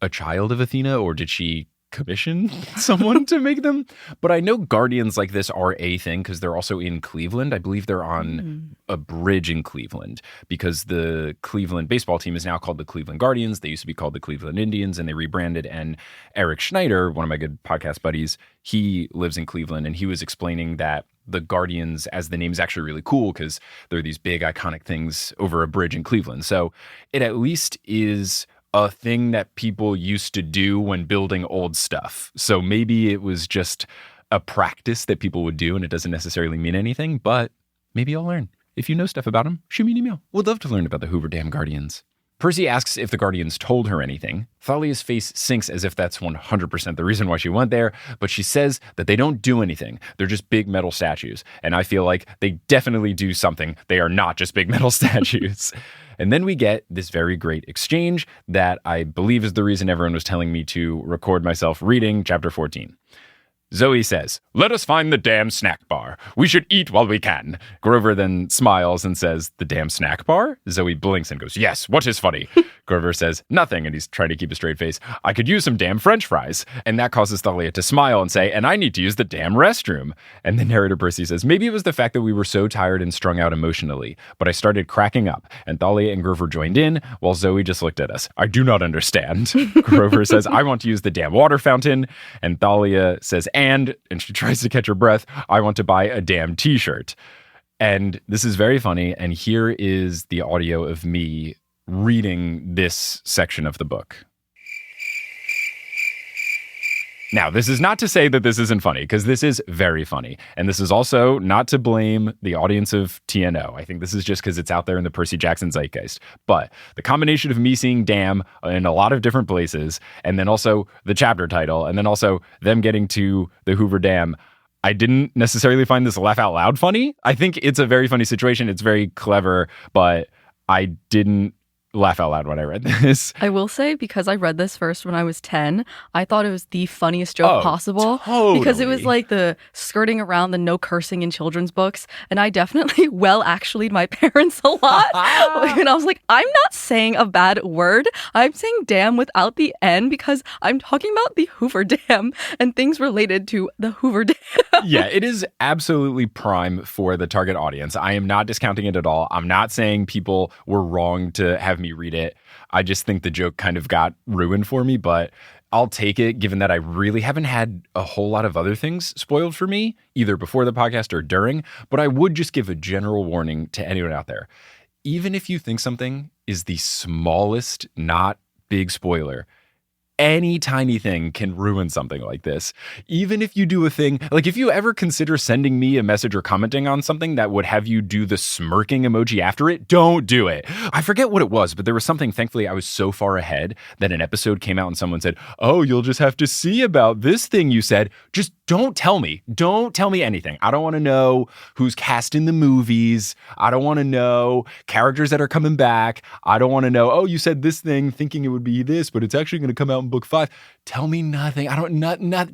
a child of Athena, or did she commission someone to make them? But I know Guardians like this are a thing because they're also in Cleveland. I believe they're on a bridge in Cleveland because the Cleveland baseball team is now called the Cleveland Guardians. They used to be called the Cleveland Indians, and they rebranded. And Eric Schneider, one of my good podcast buddies, he lives in Cleveland, and he was explaining that the Guardians, as the name, is actually really cool because they're these big iconic things over a bridge in Cleveland. So it at least is a thing that people used to do when building old stuff. So maybe it was just a practice that people would do and it doesn't necessarily mean anything, but maybe I'll learn. If you know stuff about them, shoot me an email. Would love to learn about the Hoover Dam Guardians. Percy asks if the Guardians told her anything. Thalia's face sinks as if that's 100% the reason why she went there, but she says that they don't do anything. They're just big metal statues. And I feel like they definitely do something. They are not just big metal statues. And then we get this very great exchange that I believe is the reason everyone was telling me to record myself reading chapter 14. Zoe says, "Let us find the damn snack bar. We should eat while we can." Grover then smiles and says, "The damn snack bar?" Zoe blinks and goes, "Yes, what is funny?" Grover says, "Nothing," and he's trying to keep a straight face. "I could use some damn French fries." And that causes Thalia to smile and say, "And I need to use the damn restroom." And the narrator Percy says, "Maybe it was the fact that we were so tired and strung out emotionally, but I started cracking up." And Thalia and Grover joined in, while Zoe just looked at us. "I do not understand." Grover says, "I want to use the damn water fountain." And Thalia says, and she tries to catch her breath, "I want to buy a damn t-shirt." And this is very funny. And here is the audio of me reading this section of the book. Now, this is not to say that this isn't funny, because this is very funny. And this is also not to blame the audience of TNO. I think this is just because it's out there in the Percy Jackson zeitgeist. But the combination of me seeing Dam in a lot of different places, and then also the chapter title, and then also them getting to the Hoover Dam, I didn't necessarily find this laugh out loud funny. I think it's a very funny situation. It's very clever, but I didn't laugh out loud when I read this. I will say, because I read this first when I was 10, I thought it was the funniest joke possible. Totally. Because it was like the skirting around the no cursing in children's books. And I definitely actually my parents a lot. And I was like, I'm not saying a bad word. I'm saying damn without the N because I'm talking about the Hoover Dam and things related to the Hoover Dam. Yeah, it is absolutely prime for the target audience. I am not discounting it at all. I'm not saying people were wrong to have me read it. I just think the joke kind of got ruined for me, but I'll take it given that I really haven't had a whole lot of other things spoiled for me, either before the podcast or during. But I would just give a general warning to anyone out there. Even if you think something is the smallest, not big spoiler, any tiny thing can ruin something like this. Even if you do a thing, like if you ever consider sending me a message or commenting on something that would have you do the smirking emoji after it, don't do it. I forget what it was, but there was something, thankfully I was so far ahead that an episode came out and someone said, oh, you'll just have to see about this thing you said. Just don't tell me. Don't tell me anything. I don't want to know who's cast in the movies. I don't want to know characters that are coming back. I don't want to know, oh, you said this thing thinking it would be this, but it's actually going to come out in book 5. Tell me nothing.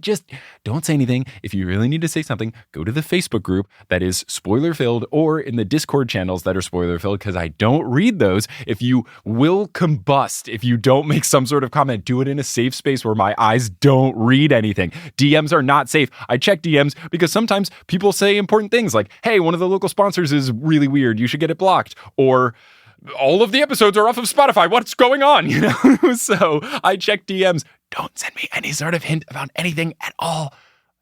Just don't say anything. If you really need to say something, go to the Facebook group that is spoiler filled or in the Discord channels that are spoiler filled because I don't read those. If you will combust, if you don't make some sort of comment, do it in a safe space where my eyes don't read anything. DMs are not safe. I check DMs because sometimes people say important things like, hey, one of the local sponsors is really weird. You should get it blocked. Or all of the episodes are off of Spotify. What's going on? You know? So I check DMs. Don't send me any sort of hint about anything at all.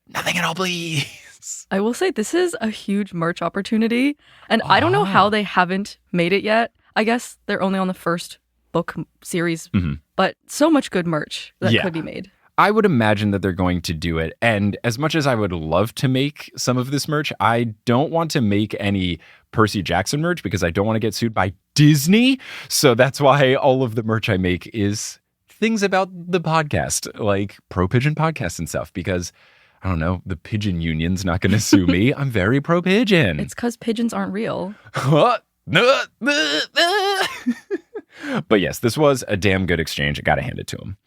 Nothing at all, please. I will say this is a huge merch opportunity. And I don't know how they haven't made it yet. I guess they're only on the first book series, but so much good merch that could be made. I would imagine that they're going to do it. And as much as I would love to make some of this merch, I don't want to make any Percy Jackson merch because I don't want to get sued by Disney. So that's why all of the merch I make is things about the podcast, like Pro Pigeon Podcast and stuff, because I don't know, the Pigeon Union's not going to sue me. I'm very pro pigeon. It's because pigeons aren't real. But yes, this was a damn good exchange. I got to hand it to him.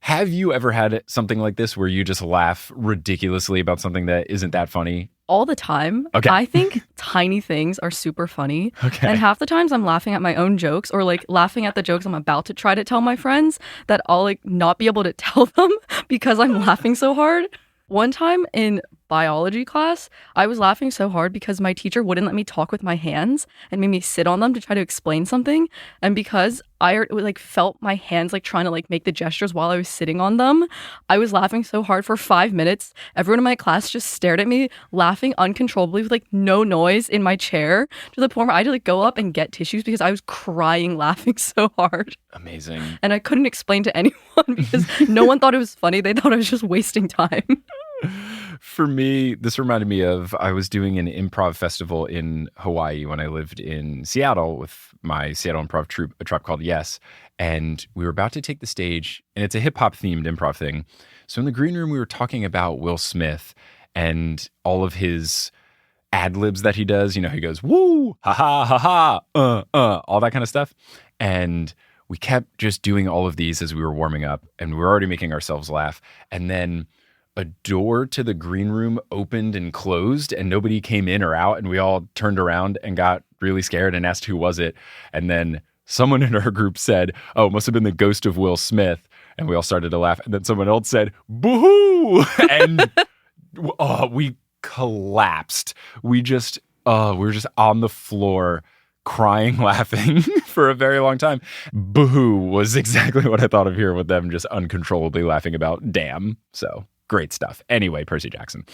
Have you ever had something like this where you just laugh ridiculously about something that isn't that funny? All the time. Okay. I think tiny things are super funny. Okay. And half the times I'm laughing at my own jokes or like laughing at the jokes I'm about to try to tell my friends that I'll like not be able to tell them because I'm laughing so hard. One time in biology class, I was laughing so hard because my teacher wouldn't let me talk with my hands and made me sit on them to try to explain something. And because I like felt my hands like trying to like make the gestures while I was sitting on them, I was laughing so hard for 5 minutes. Everyone in my class just stared at me, laughing uncontrollably with like no noise in my chair to the point where I had to like go up and get tissues because I was crying laughing so hard. Amazing. And I couldn't explain to anyone because no one thought it was funny. They thought I was just wasting time. For me, this reminded me of I was doing an improv festival in Hawaii when I lived in Seattle with my Seattle improv troupe, a troupe called Yes. And we were about to take the stage, and it's a hip hop themed improv thing. So in the green room, we were talking about Will Smith and all of his ad libs that he does. You know, he goes, woo, ha ha ha ha, all that kind of stuff. And we kept just doing all of these as we were warming up, and we were already making ourselves laugh. And then a door to the green room opened and closed and nobody came in or out. And we all turned around and got really scared and asked who was it. And then someone in our group said, oh, it must have been the ghost of Will Smith. And we all started to laugh. And then someone else said, boo-hoo. And we collapsed. We were just on the floor crying, laughing for a very long time. Boo-hoo was exactly what I thought of here with them just uncontrollably laughing about damn. So great stuff. Anyway, Percy Jackson.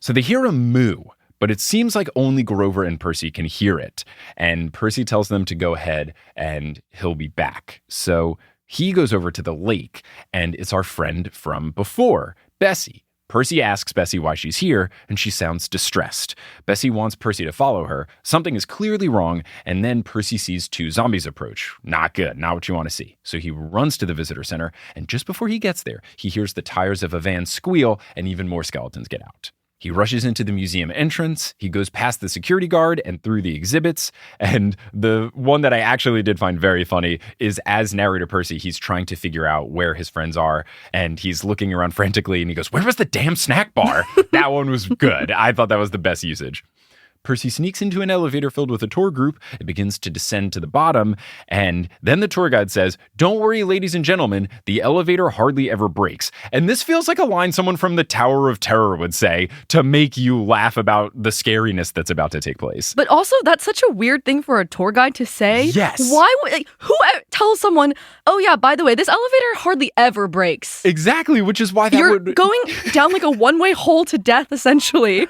So they hear a moo, but it seems like only Grover and Percy can hear it. And Percy tells them to go ahead and he'll be back. So he goes over to the lake, and it's our friend from before, Bessie. Percy asks Bessie why she's here, and she sounds distressed. Bessie wants Percy to follow her. Something is clearly wrong, and then Percy sees 2 zombies approach. Not good, not what you want to see. So he runs to the visitor center, and just before he gets there, he hears the tires of a van squeal, and even more skeletons get out. He rushes into the museum entrance. He goes past the security guard and through the exhibits. And the one that I actually did find very funny is as narrator Percy, he's trying to figure out where his friends are. And he's looking around frantically and he goes, "Where was the damn snack bar?" That one was good. I thought that was the best usage. Percy sneaks into an elevator filled with a tour group. It begins to descend to the bottom. And then the tour guide says, "Don't worry, ladies and gentlemen, the elevator hardly ever breaks." And this feels like a line someone from the Tower of Terror would say to make you laugh about the scariness that's about to take place. But also, that's such a weird thing for a tour guide to say. Yes. Why would, who tells someone, "Oh yeah, by the way, this elevator hardly ever breaks"? Exactly, which is why You're going down like a one-way hole to death, essentially.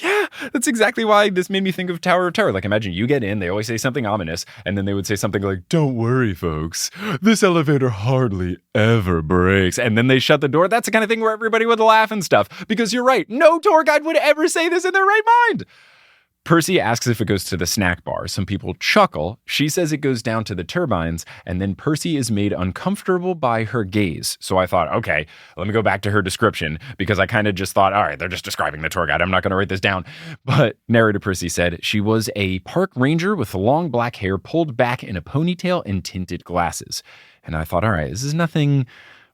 Yeah, that's exactly why this made me think of Tower of Terror. Like, imagine you get in, they always say something ominous, and then they would say something like, "Don't worry, folks, this elevator hardly ever breaks." And then they shut the door. That's the kind of thing where everybody would laugh and stuff. Because you're right, no tour guide would ever say this in their right mind. Percy asks if it goes to the snack bar. Some people chuckle. She says it goes down to the turbines, and then Percy is made uncomfortable by her gaze. So I thought, okay, let me go back to her description, because I kind of just thought, all right, they're just describing the tour guide. I'm not going to write this down. But narrator Percy said she was a park ranger with long black hair pulled back in a ponytail and tinted glasses. And I thought, all right, this is nothing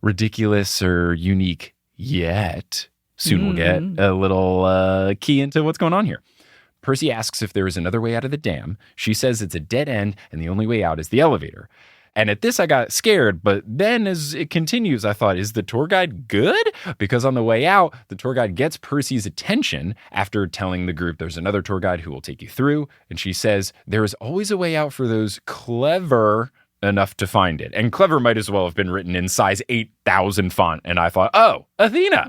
ridiculous or unique yet. Soon we'll get a little key into what's going on here. Percy asks if there is another way out of the dam. She says it's a dead end and the only way out is the elevator. And at this, I got scared. But then as it continues, I thought, is the tour guide good? Because on the way out, the tour guide gets Percy's attention after telling the group there's another tour guide who will take you through. And she says, there is always a way out for those clever enough to find it. And clever might as well have been written in size 8,000 font. And I thought, oh, Athena.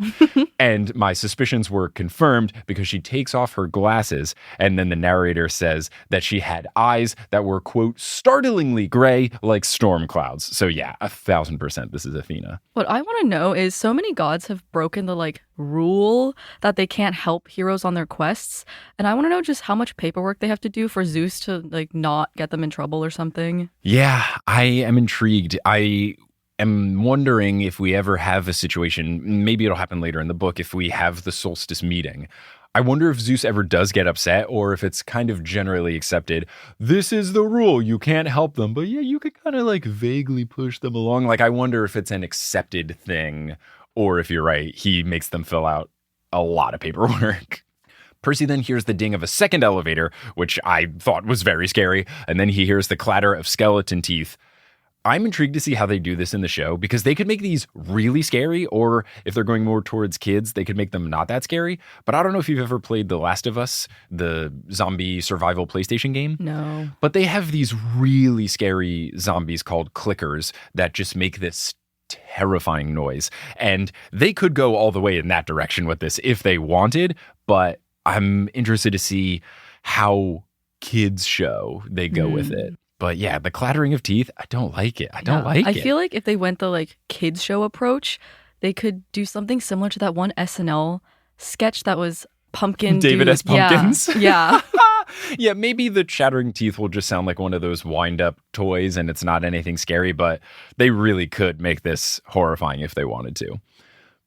And my suspicions were confirmed because she takes off her glasses. And then the narrator says that she had eyes that were, quote, startlingly gray like storm clouds. So yeah, 1,000% this is Athena. What I want to know is so many gods have broken the rule that they can't help heroes on their quests. And I want to know just how much paperwork they have to do for Zeus to not get them in trouble or something. Yeah, I am intrigued. I am wondering if we ever have a situation, maybe it'll happen later in the book, if we have the solstice meeting. I wonder if Zeus ever does get upset or if it's kind of generally accepted. This is the rule. You can't help them. But yeah, you could kind of vaguely push them along. I wonder if it's an accepted thing or if you're right, he makes them fill out a lot of paperwork. Percy then hears the ding of a second elevator, which I thought was very scary. And then he hears the clatter of skeleton teeth. I'm intrigued to see how they do this in the show because they could make these really scary, or if they're going more towards kids, they could make them not that scary. But I don't know if you've ever played The Last of Us, the zombie survival PlayStation game. No. But they have these really scary zombies called clickers that just make this terrifying noise. And they could go all the way in that direction with this if they wanted, but I'm interested to see how kids show they go with it. But yeah, the clattering of teeth, I don't like it. I feel like if they went the kids show approach, they could do something similar to that one SNL sketch that was Pumpkin David dude. S. Pumpkins. Yeah. Yeah, maybe the chattering teeth will just sound like one of those wind-up toys and it's not anything scary, but they really could make this horrifying if they wanted to.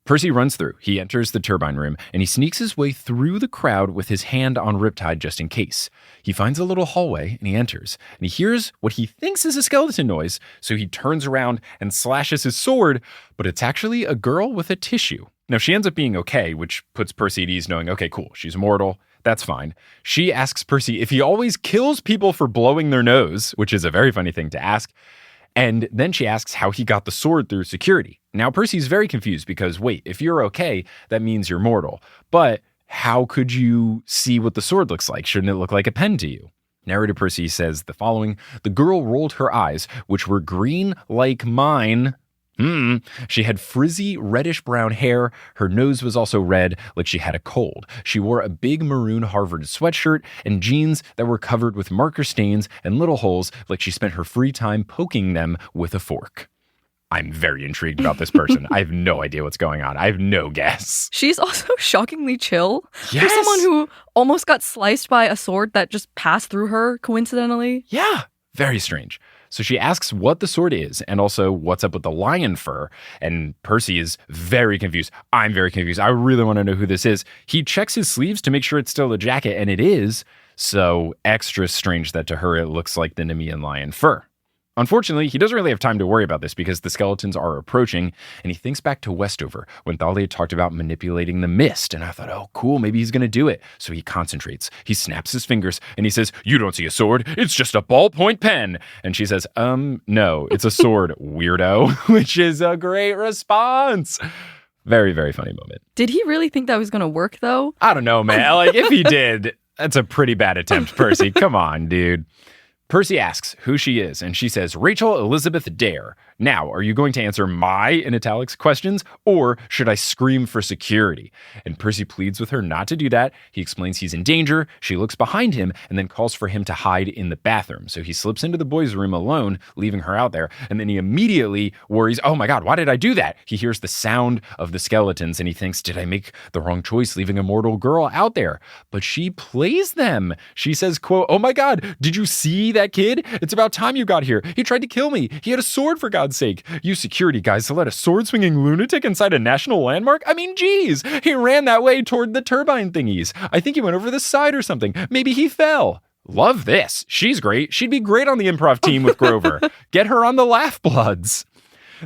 Percy runs through. He enters the turbine room, and he sneaks his way through the crowd with his hand on Riptide just in case. He finds a little hallway, and he enters, and he hears what he thinks is a skeleton noise, so he turns around and slashes his sword, but it's actually a girl with a tissue. Now, she ends up being okay, which puts Percy at ease knowing, okay, cool, she's mortal. That's fine. She asks Percy if he always kills people for blowing their nose, which is a very funny thing to ask. And then she asks how he got the sword through security. Now, Percy's very confused because, wait, if you're okay, that means you're mortal. But how could you see what the sword looks like? Shouldn't it look like a pen to you? Narrator Percy says the following: the girl rolled her eyes, which were green like mine. She had frizzy reddish brown hair. Her nose was also red, like she had a cold. She wore a big maroon Harvard sweatshirt and jeans that were covered with marker stains and little holes, like she spent her free time poking them with a fork. I'm very intrigued about this person. I have no idea what's going on. I have no guess. She's also shockingly chill. Yes. For someone who almost got sliced by a sword that just passed through her coincidentally. Yeah. Very strange. So she asks what the sword is and also what's up with the lion fur. And Percy is very confused. I'm very confused. I really want to know who this is. He checks his sleeves to make sure it's still a jacket, and it is. So extra strange that to her it looks like the Nemean lion fur. Unfortunately, he doesn't really have time to worry about this because the skeletons are approaching, and he thinks back to Westover when Thalia talked about manipulating the mist. And I thought, oh, cool, maybe he's going to do it. So he concentrates. He snaps his fingers, and he says, "You don't see a sword. It's just a ballpoint pen." And she says, no, it's a sword, weirdo," which is a great response. Very, very funny moment. Did he really think that was going to work, though? I don't know, man. Like, if he did, that's a pretty bad attempt, Percy. Come on, dude. Percy asks who she is, and she says, "Rachel Elizabeth Dare. Now, are you going to answer my, in italics, questions, or should I scream for security?" And Percy pleads with her not to do that. He explains he's in danger. She looks behind him and then calls for him to hide in the bathroom. So he slips into the boys' room alone, leaving her out there, and then he immediately worries, "Oh my God, why did I do that?" He hears the sound of the skeletons, and he thinks, did I make the wrong choice leaving a mortal girl out there? But she plays them. She says, quote, "Oh my God, did you see that kid? It's about time you got here. He tried to kill me. He had a sword, for God's sake. You security guys to let a sword-swinging lunatic inside a national landmark? I mean, geez, he ran that way toward the turbine thingies. I think he went over the side or something. Maybe he fell." Love this. She's great. She'd be great on the improv team with Grover. Get her on the Laugh Bloods.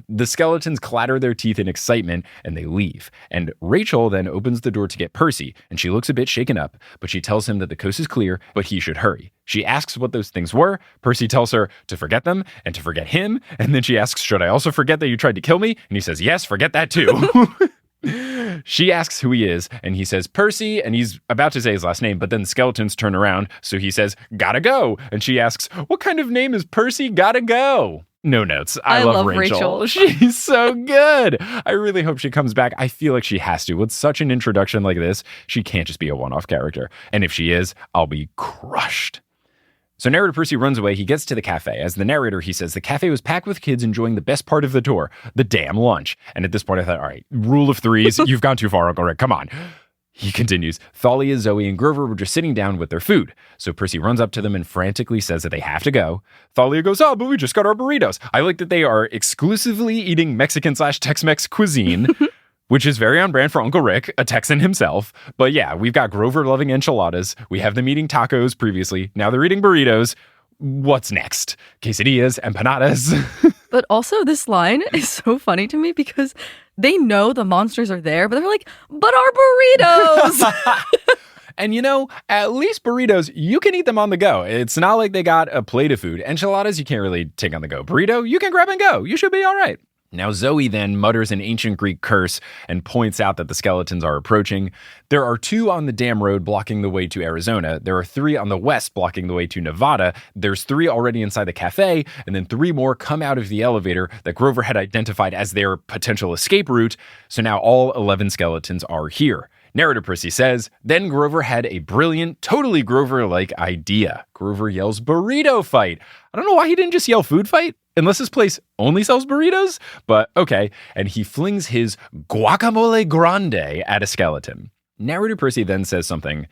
The skeletons clatter their teeth in excitement and they leave. And Rachel then opens the door to get Percy, and she looks a bit shaken up, but she tells him that the coast is clear, but he should hurry. She asks what those things were. Percy tells her to forget them and to forget him. And then she asks, "Should I also forget that you tried to kill me?" And he says, "Yes, forget that too." She asks who he is, and he says, "Percy," and he's about to say his last name, but then the skeletons turn around, so he says, "Gotta go." And she asks, "What kind of name is Percy Gotta Go?" No notes. I love Rachel. She's so good. I really hope she comes back. I feel like she has to. With such an introduction like this, she can't just be a one-off character. And if she is, I'll be crushed. So narrator Percy runs away. He gets to the cafe. As the narrator, he says, the cafe was packed with kids enjoying the best part of the tour, the damn lunch. And at this point, I thought, all right, rule of threes. You've gone too far, Uncle Rick. Come on. He continues, Thalia, Zoe, and Grover were just sitting down with their food. So Percy runs up to them and frantically says that they have to go. Thalia goes, "Oh, but we just got our burritos." I like that they are exclusively eating Mexican/Tex-Mex cuisine, which is very on brand for Uncle Rick, a Texan himself. But yeah, we've got Grover loving enchiladas. We have them eating tacos previously. Now they're eating burritos. What's next? Quesadillas, empanadas. But also this line is so funny to me because they know the monsters are there, but they're like, "But our burritos." And you know, at least burritos, you can eat them on the go. It's not like they got a plate of food. Enchiladas, you can't really take on the go. Burrito, you can grab and go. You should be all right. Now, Zoe then mutters an ancient Greek curse and points out that the skeletons are approaching. There are 2 on the dam road blocking the way to Arizona. There are 3 on the west blocking the way to Nevada. There's 3 already inside the cafe, and then 3 more come out of the elevator that Grover had identified as their potential escape route. So now all 11 skeletons are here. Narrator Percy says, then Grover had a brilliant, totally Grover-like idea. Grover yells, "Burrito fight." I don't know why he didn't just yell food fight, unless this place only sells burritos, but okay. And he flings his guacamole grande at a skeleton. Narrator Percy then says something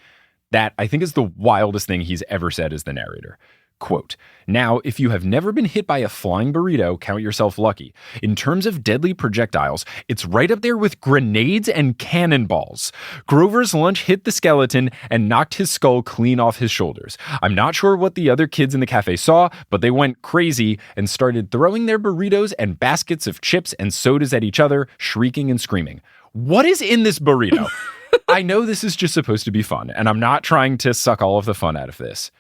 that I think is the wildest thing he's ever said as the narrator. Quote, "Now, if you have never been hit by a flying burrito, count yourself lucky. In terms of deadly projectiles, it's right up there with grenades and cannonballs. Grover's lunch hit the skeleton and knocked his skull clean off his shoulders. I'm not sure what the other kids in the cafe saw, but they went crazy and started throwing their burritos and baskets of chips and sodas at each other, shrieking and screaming. What is in this burrito?" I know this is just supposed to be fun, and I'm not trying to suck all of the fun out of this.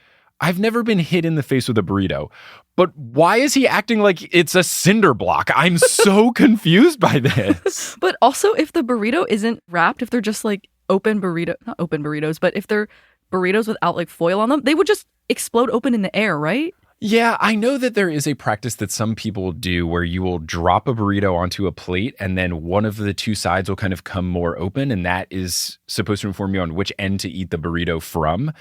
I've never been hit in the face with a burrito, but why is he acting like it's a cinder block? I'm so confused by this. But also, if the burrito isn't wrapped, if they're just like not open burritos, but if they're burritos without like foil on them, they would just explode open in the air, right? Yeah, I know that there is a practice that some people do where you will drop a burrito onto a plate and then one of the 2 sides will kind of come more open, and that is supposed to inform you on which end to eat the burrito from.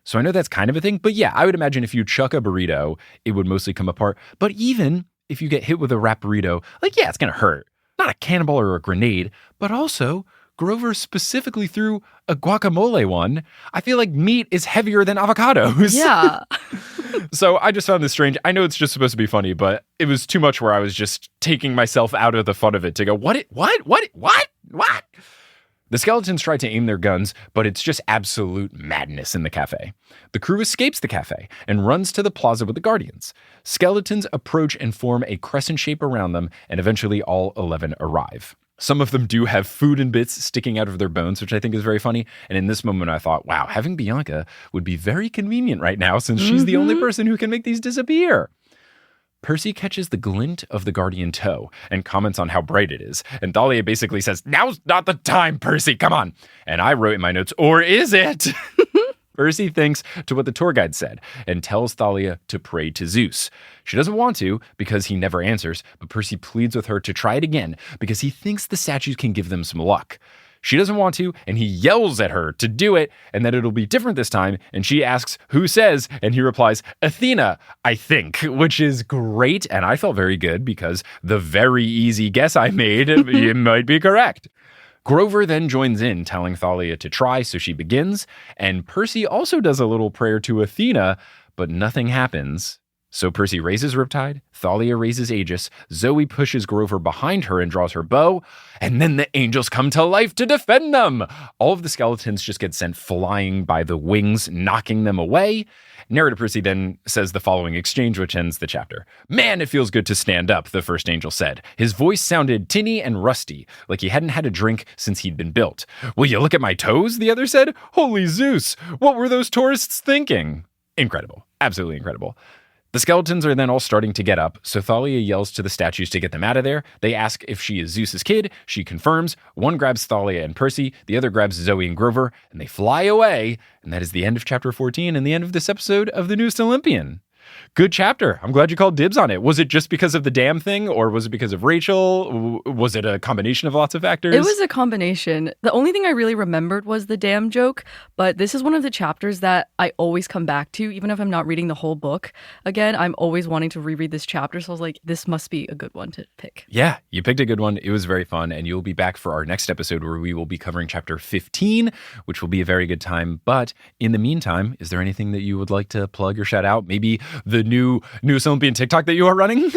So I know that's kind of a thing, but yeah, I would imagine if you chuck a burrito, it would mostly come apart. But even if you get hit with a wrapped burrito, like, yeah, it's going to hurt. Not a cannonball or a grenade, but also Grover specifically threw a guacamole one. I feel like meat is heavier than avocados. Yeah. So I just found this strange. I know it's just supposed to be funny, but it was too much where I was just taking myself out of the fun of it to go, what? The skeletons try to aim their guns, but it's just absolute madness in the cafe. The crew escapes the cafe and runs to the plaza with the Guardians. Skeletons approach and form a crescent shape around them, and eventually all 11 arrive. Some of them do have food and bits sticking out of their bones, which I think is very funny. And in this moment, I thought, wow, having Bianca would be very convenient right now since she's the only person who can make these disappear. Percy catches the glint of the Guardian toe and comments on how bright it is. And Thalia basically says, now's not the time, Percy, come on. And I wrote in my notes, or is it? Percy thinks to what the tour guide said and tells Thalia to pray to Zeus. She doesn't want to because he never answers, but Percy pleads with her to try it again because he thinks the statues can give them some luck. She doesn't want to, and he yells at her to do it, and that it'll be different this time, and she asks, who says? And he replies, Athena, I think, which is great, and I felt very good because the very easy guess I made, it might be correct. Grover then joins in, telling Thalia to try, so she begins, and Percy also does a little prayer to Athena, but nothing happens. So Percy raises Riptide, Thalia raises Aegis, Zoe pushes Grover behind her and draws her bow, and then the angels come to life to defend them. All of the skeletons just get sent flying by the wings, knocking them away. Narrator Percy then says the following exchange, which ends the chapter. Man, it feels good to stand up, the first angel said. His voice sounded tinny and rusty, like he hadn't had a drink since he'd been built. Will you look at my toes? The other said. Holy Zeus, what were those tourists thinking? Incredible. Absolutely incredible. The skeletons are then all starting to get up, so Thalia yells to the statues to get them out of there. They ask if she is Zeus's kid. She confirms. One grabs Thalia and Percy. The other grabs Zoe and Grover, and they fly away. And that is the end of chapter 14 and the end of this episode of The Newest Olympian. Good chapter. I'm glad you called dibs on it. Was it just because of the dam thing, or was it because of Rachel? Was it a combination of lots of factors? It was a combination. The only thing I really remembered was the dam joke, but this is one of the chapters that I always come back to, even if I'm not reading the whole book. Again, I'm always wanting to reread this chapter, so I was like, this must be a good one to pick. Yeah, you picked a good one. It was very fun, and you'll be back for our next episode where we will be covering chapter 15, which will be a very good time. But in the meantime, is there anything that you would like to plug or shout out? Maybe the newest Olympian TikTok that you are running?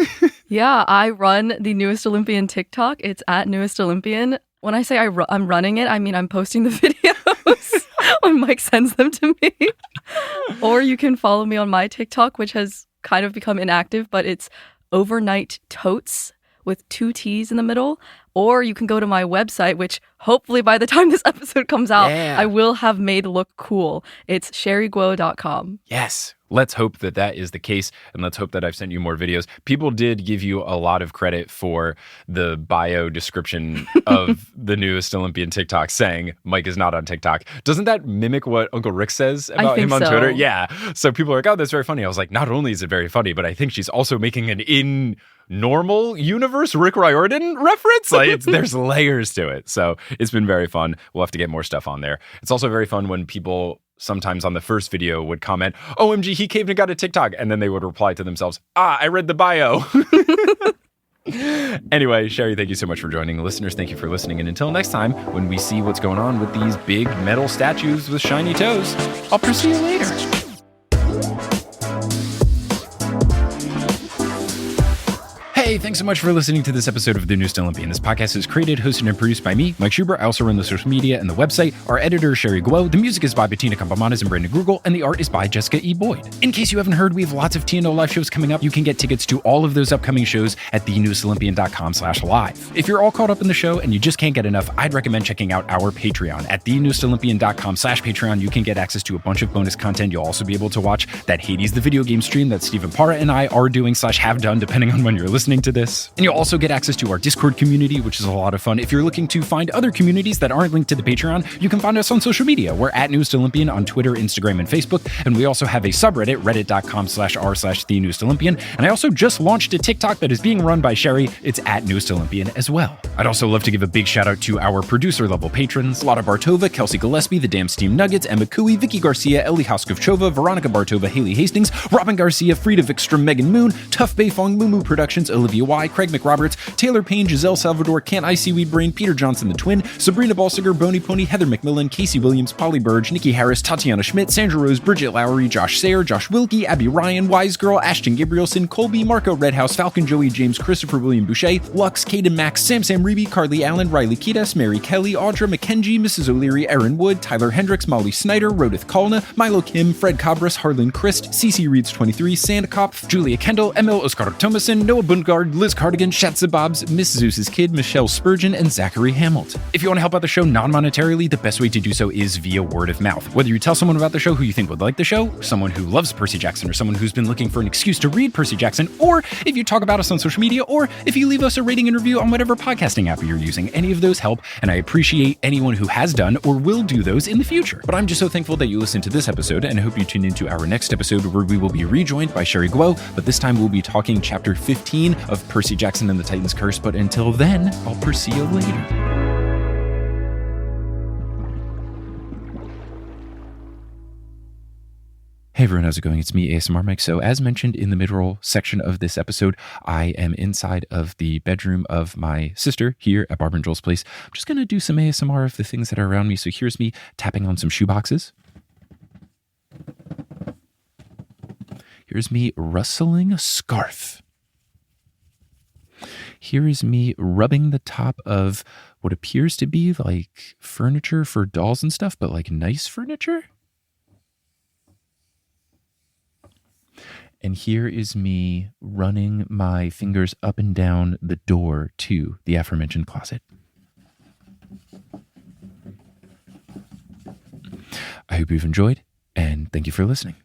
Yeah, I run the Newest Olympian TikTok. It's at Newest Olympian. When I say I'm running it, I mean I'm posting the videos when Mike sends them to me. Or you can follow me on my TikTok, which has kind of become inactive, but it's Overnight Totes with 2 T's in the middle. Or you can go to my website, which hopefully by the time this episode comes out, I will have made look cool. It's sherryguo.com. Yes. Let's hope that that is the case, and let's hope that I've sent you more videos. People did give you a lot of credit for the bio description of the Newest Olympian TikTok saying Mike is not on TikTok. Doesn't that mimic what Uncle Rick says about him on Twitter? Yeah. So people are like, oh, that's very funny. I was like, not only is it very funny, but I think she's also making an in normal universe Rick Riordan reference. Like there's layers to it. So it's been very fun. We'll have to get more stuff on there. It's also very fun when people sometimes on the first video would comment, OMG, he caved and got a TikTok. And then they would reply to themselves, I read the bio. Anyway, Sherry, thank you so much for joining. Listeners, thank you for listening. And until next time, when we see what's going on with these big metal statues with shiny toes, I'll pursue you later. Hey, thanks so much for listening to this episode of The Newest Olympian. This podcast is created, hosted, and produced by me, Mike Schubert. I also run the social media and the website. Our editor is Sherry Guo. The music is by Bettina Campamanes and Brandon Grugel, and the art is by Jessica E. Boyd. In case you haven't heard, we have lots of TNO live shows coming up. You can get tickets to all of those upcoming shows at thenewestolympian.com/live. If you're all caught up in the show and you just can't get enough, I'd recommend checking out our Patreon. At thenewestolympian.com/Patreon, you can get access to a bunch of bonus content. You'll also be able to watch that Hades the video game stream that Stephen Parra and I are doing/have done, depending on when you're listening to this. And you'll also get access to our Discord community, which is a lot of fun. If you're looking to find other communities that aren't linked to the Patreon, you can find us on social media. We're at Newest Olympian on Twitter, Instagram, and Facebook. And we also have a subreddit, reddit.com/r/thenewestolympian. And I also just launched a TikTok that is being run by Sherry. It's at Newest Olympian as well. I'd also love to give a big shout out to our producer level patrons, Lotta Bartova, Kelsey Gillespie, The Damn Steam Nuggets, Emma Cooey, Vicky Garcia, Ellie Hoskovchova, Veronica Bartova, Haley Hastings, Robin Garcia, Frida Vikstrom, Megan Moon, Tough Beifong, Mumu Productions, Olivia Olivia Y, Craig McRoberts, Taylor Payne, Giselle Salvador, Can't I See Weed Brain, Peter Johnson the Twin, Sabrina Balsiger, Boney Pony, Heather McMillan, Casey Williams, Polly Burge, Nikki Harris, Tatiana Schmidt, Sandra Rose, Bridget Lowry, Josh Sayer, Josh Wilkie, Abby Ryan, Wise Girl, Ashton Gabrielson, Colby, Marco Redhouse, Falcon Joey, James Christopher William Boucher, Lux, Caden Max, Sam Reeby, Carly Allen, Riley Kitas, Mary Kelly, Audra McKenzie, Mrs. O'Leary, Aaron Wood, Tyler Hendricks, Molly Snyder, Rodith Kalna, Milo Kim, Fred Cabras, Harlan Christ, CC Reads 23, Sandkopf, Julia Kendall, Emil Oscar Thomason, Noah Bundgaard, Liz Cardigan, Shatsabobs, Miss Zeus's Kid, Michelle Spurgeon, and Zachary Hamilton. If you want to help out the show non-monetarily, the best way to do so is via word of mouth. Whether you tell someone about the show who you think would like the show, someone who loves Percy Jackson, or someone who's been looking for an excuse to read Percy Jackson, or if you talk about us on social media, or if you leave us a rating and review on whatever podcasting app you're using, any of those help, and I appreciate anyone who has done or will do those in the future. But I'm just so thankful that you listened to this episode, and I hope you tune into our next episode where we will be rejoined by Sherry Guo, but this time we'll be talking chapter 15 of Percy Jackson and the Titan's Curse. But until then, I'll Percy you later. Hey everyone, how's it going? It's me, ASMR Mike. So as mentioned in the mid-roll section of this episode, I am inside of the bedroom of my sister here at Barbara and Joel's place. I'm just going to do some ASMR of the things that are around me. So here's me tapping on some shoeboxes. Here's me rustling a scarf. Here is me rubbing the top of what appears to be like furniture for dolls and stuff, but like nice furniture. And here is me running my fingers up and down the door to the aforementioned closet. I hope you've enjoyed, and thank you for listening.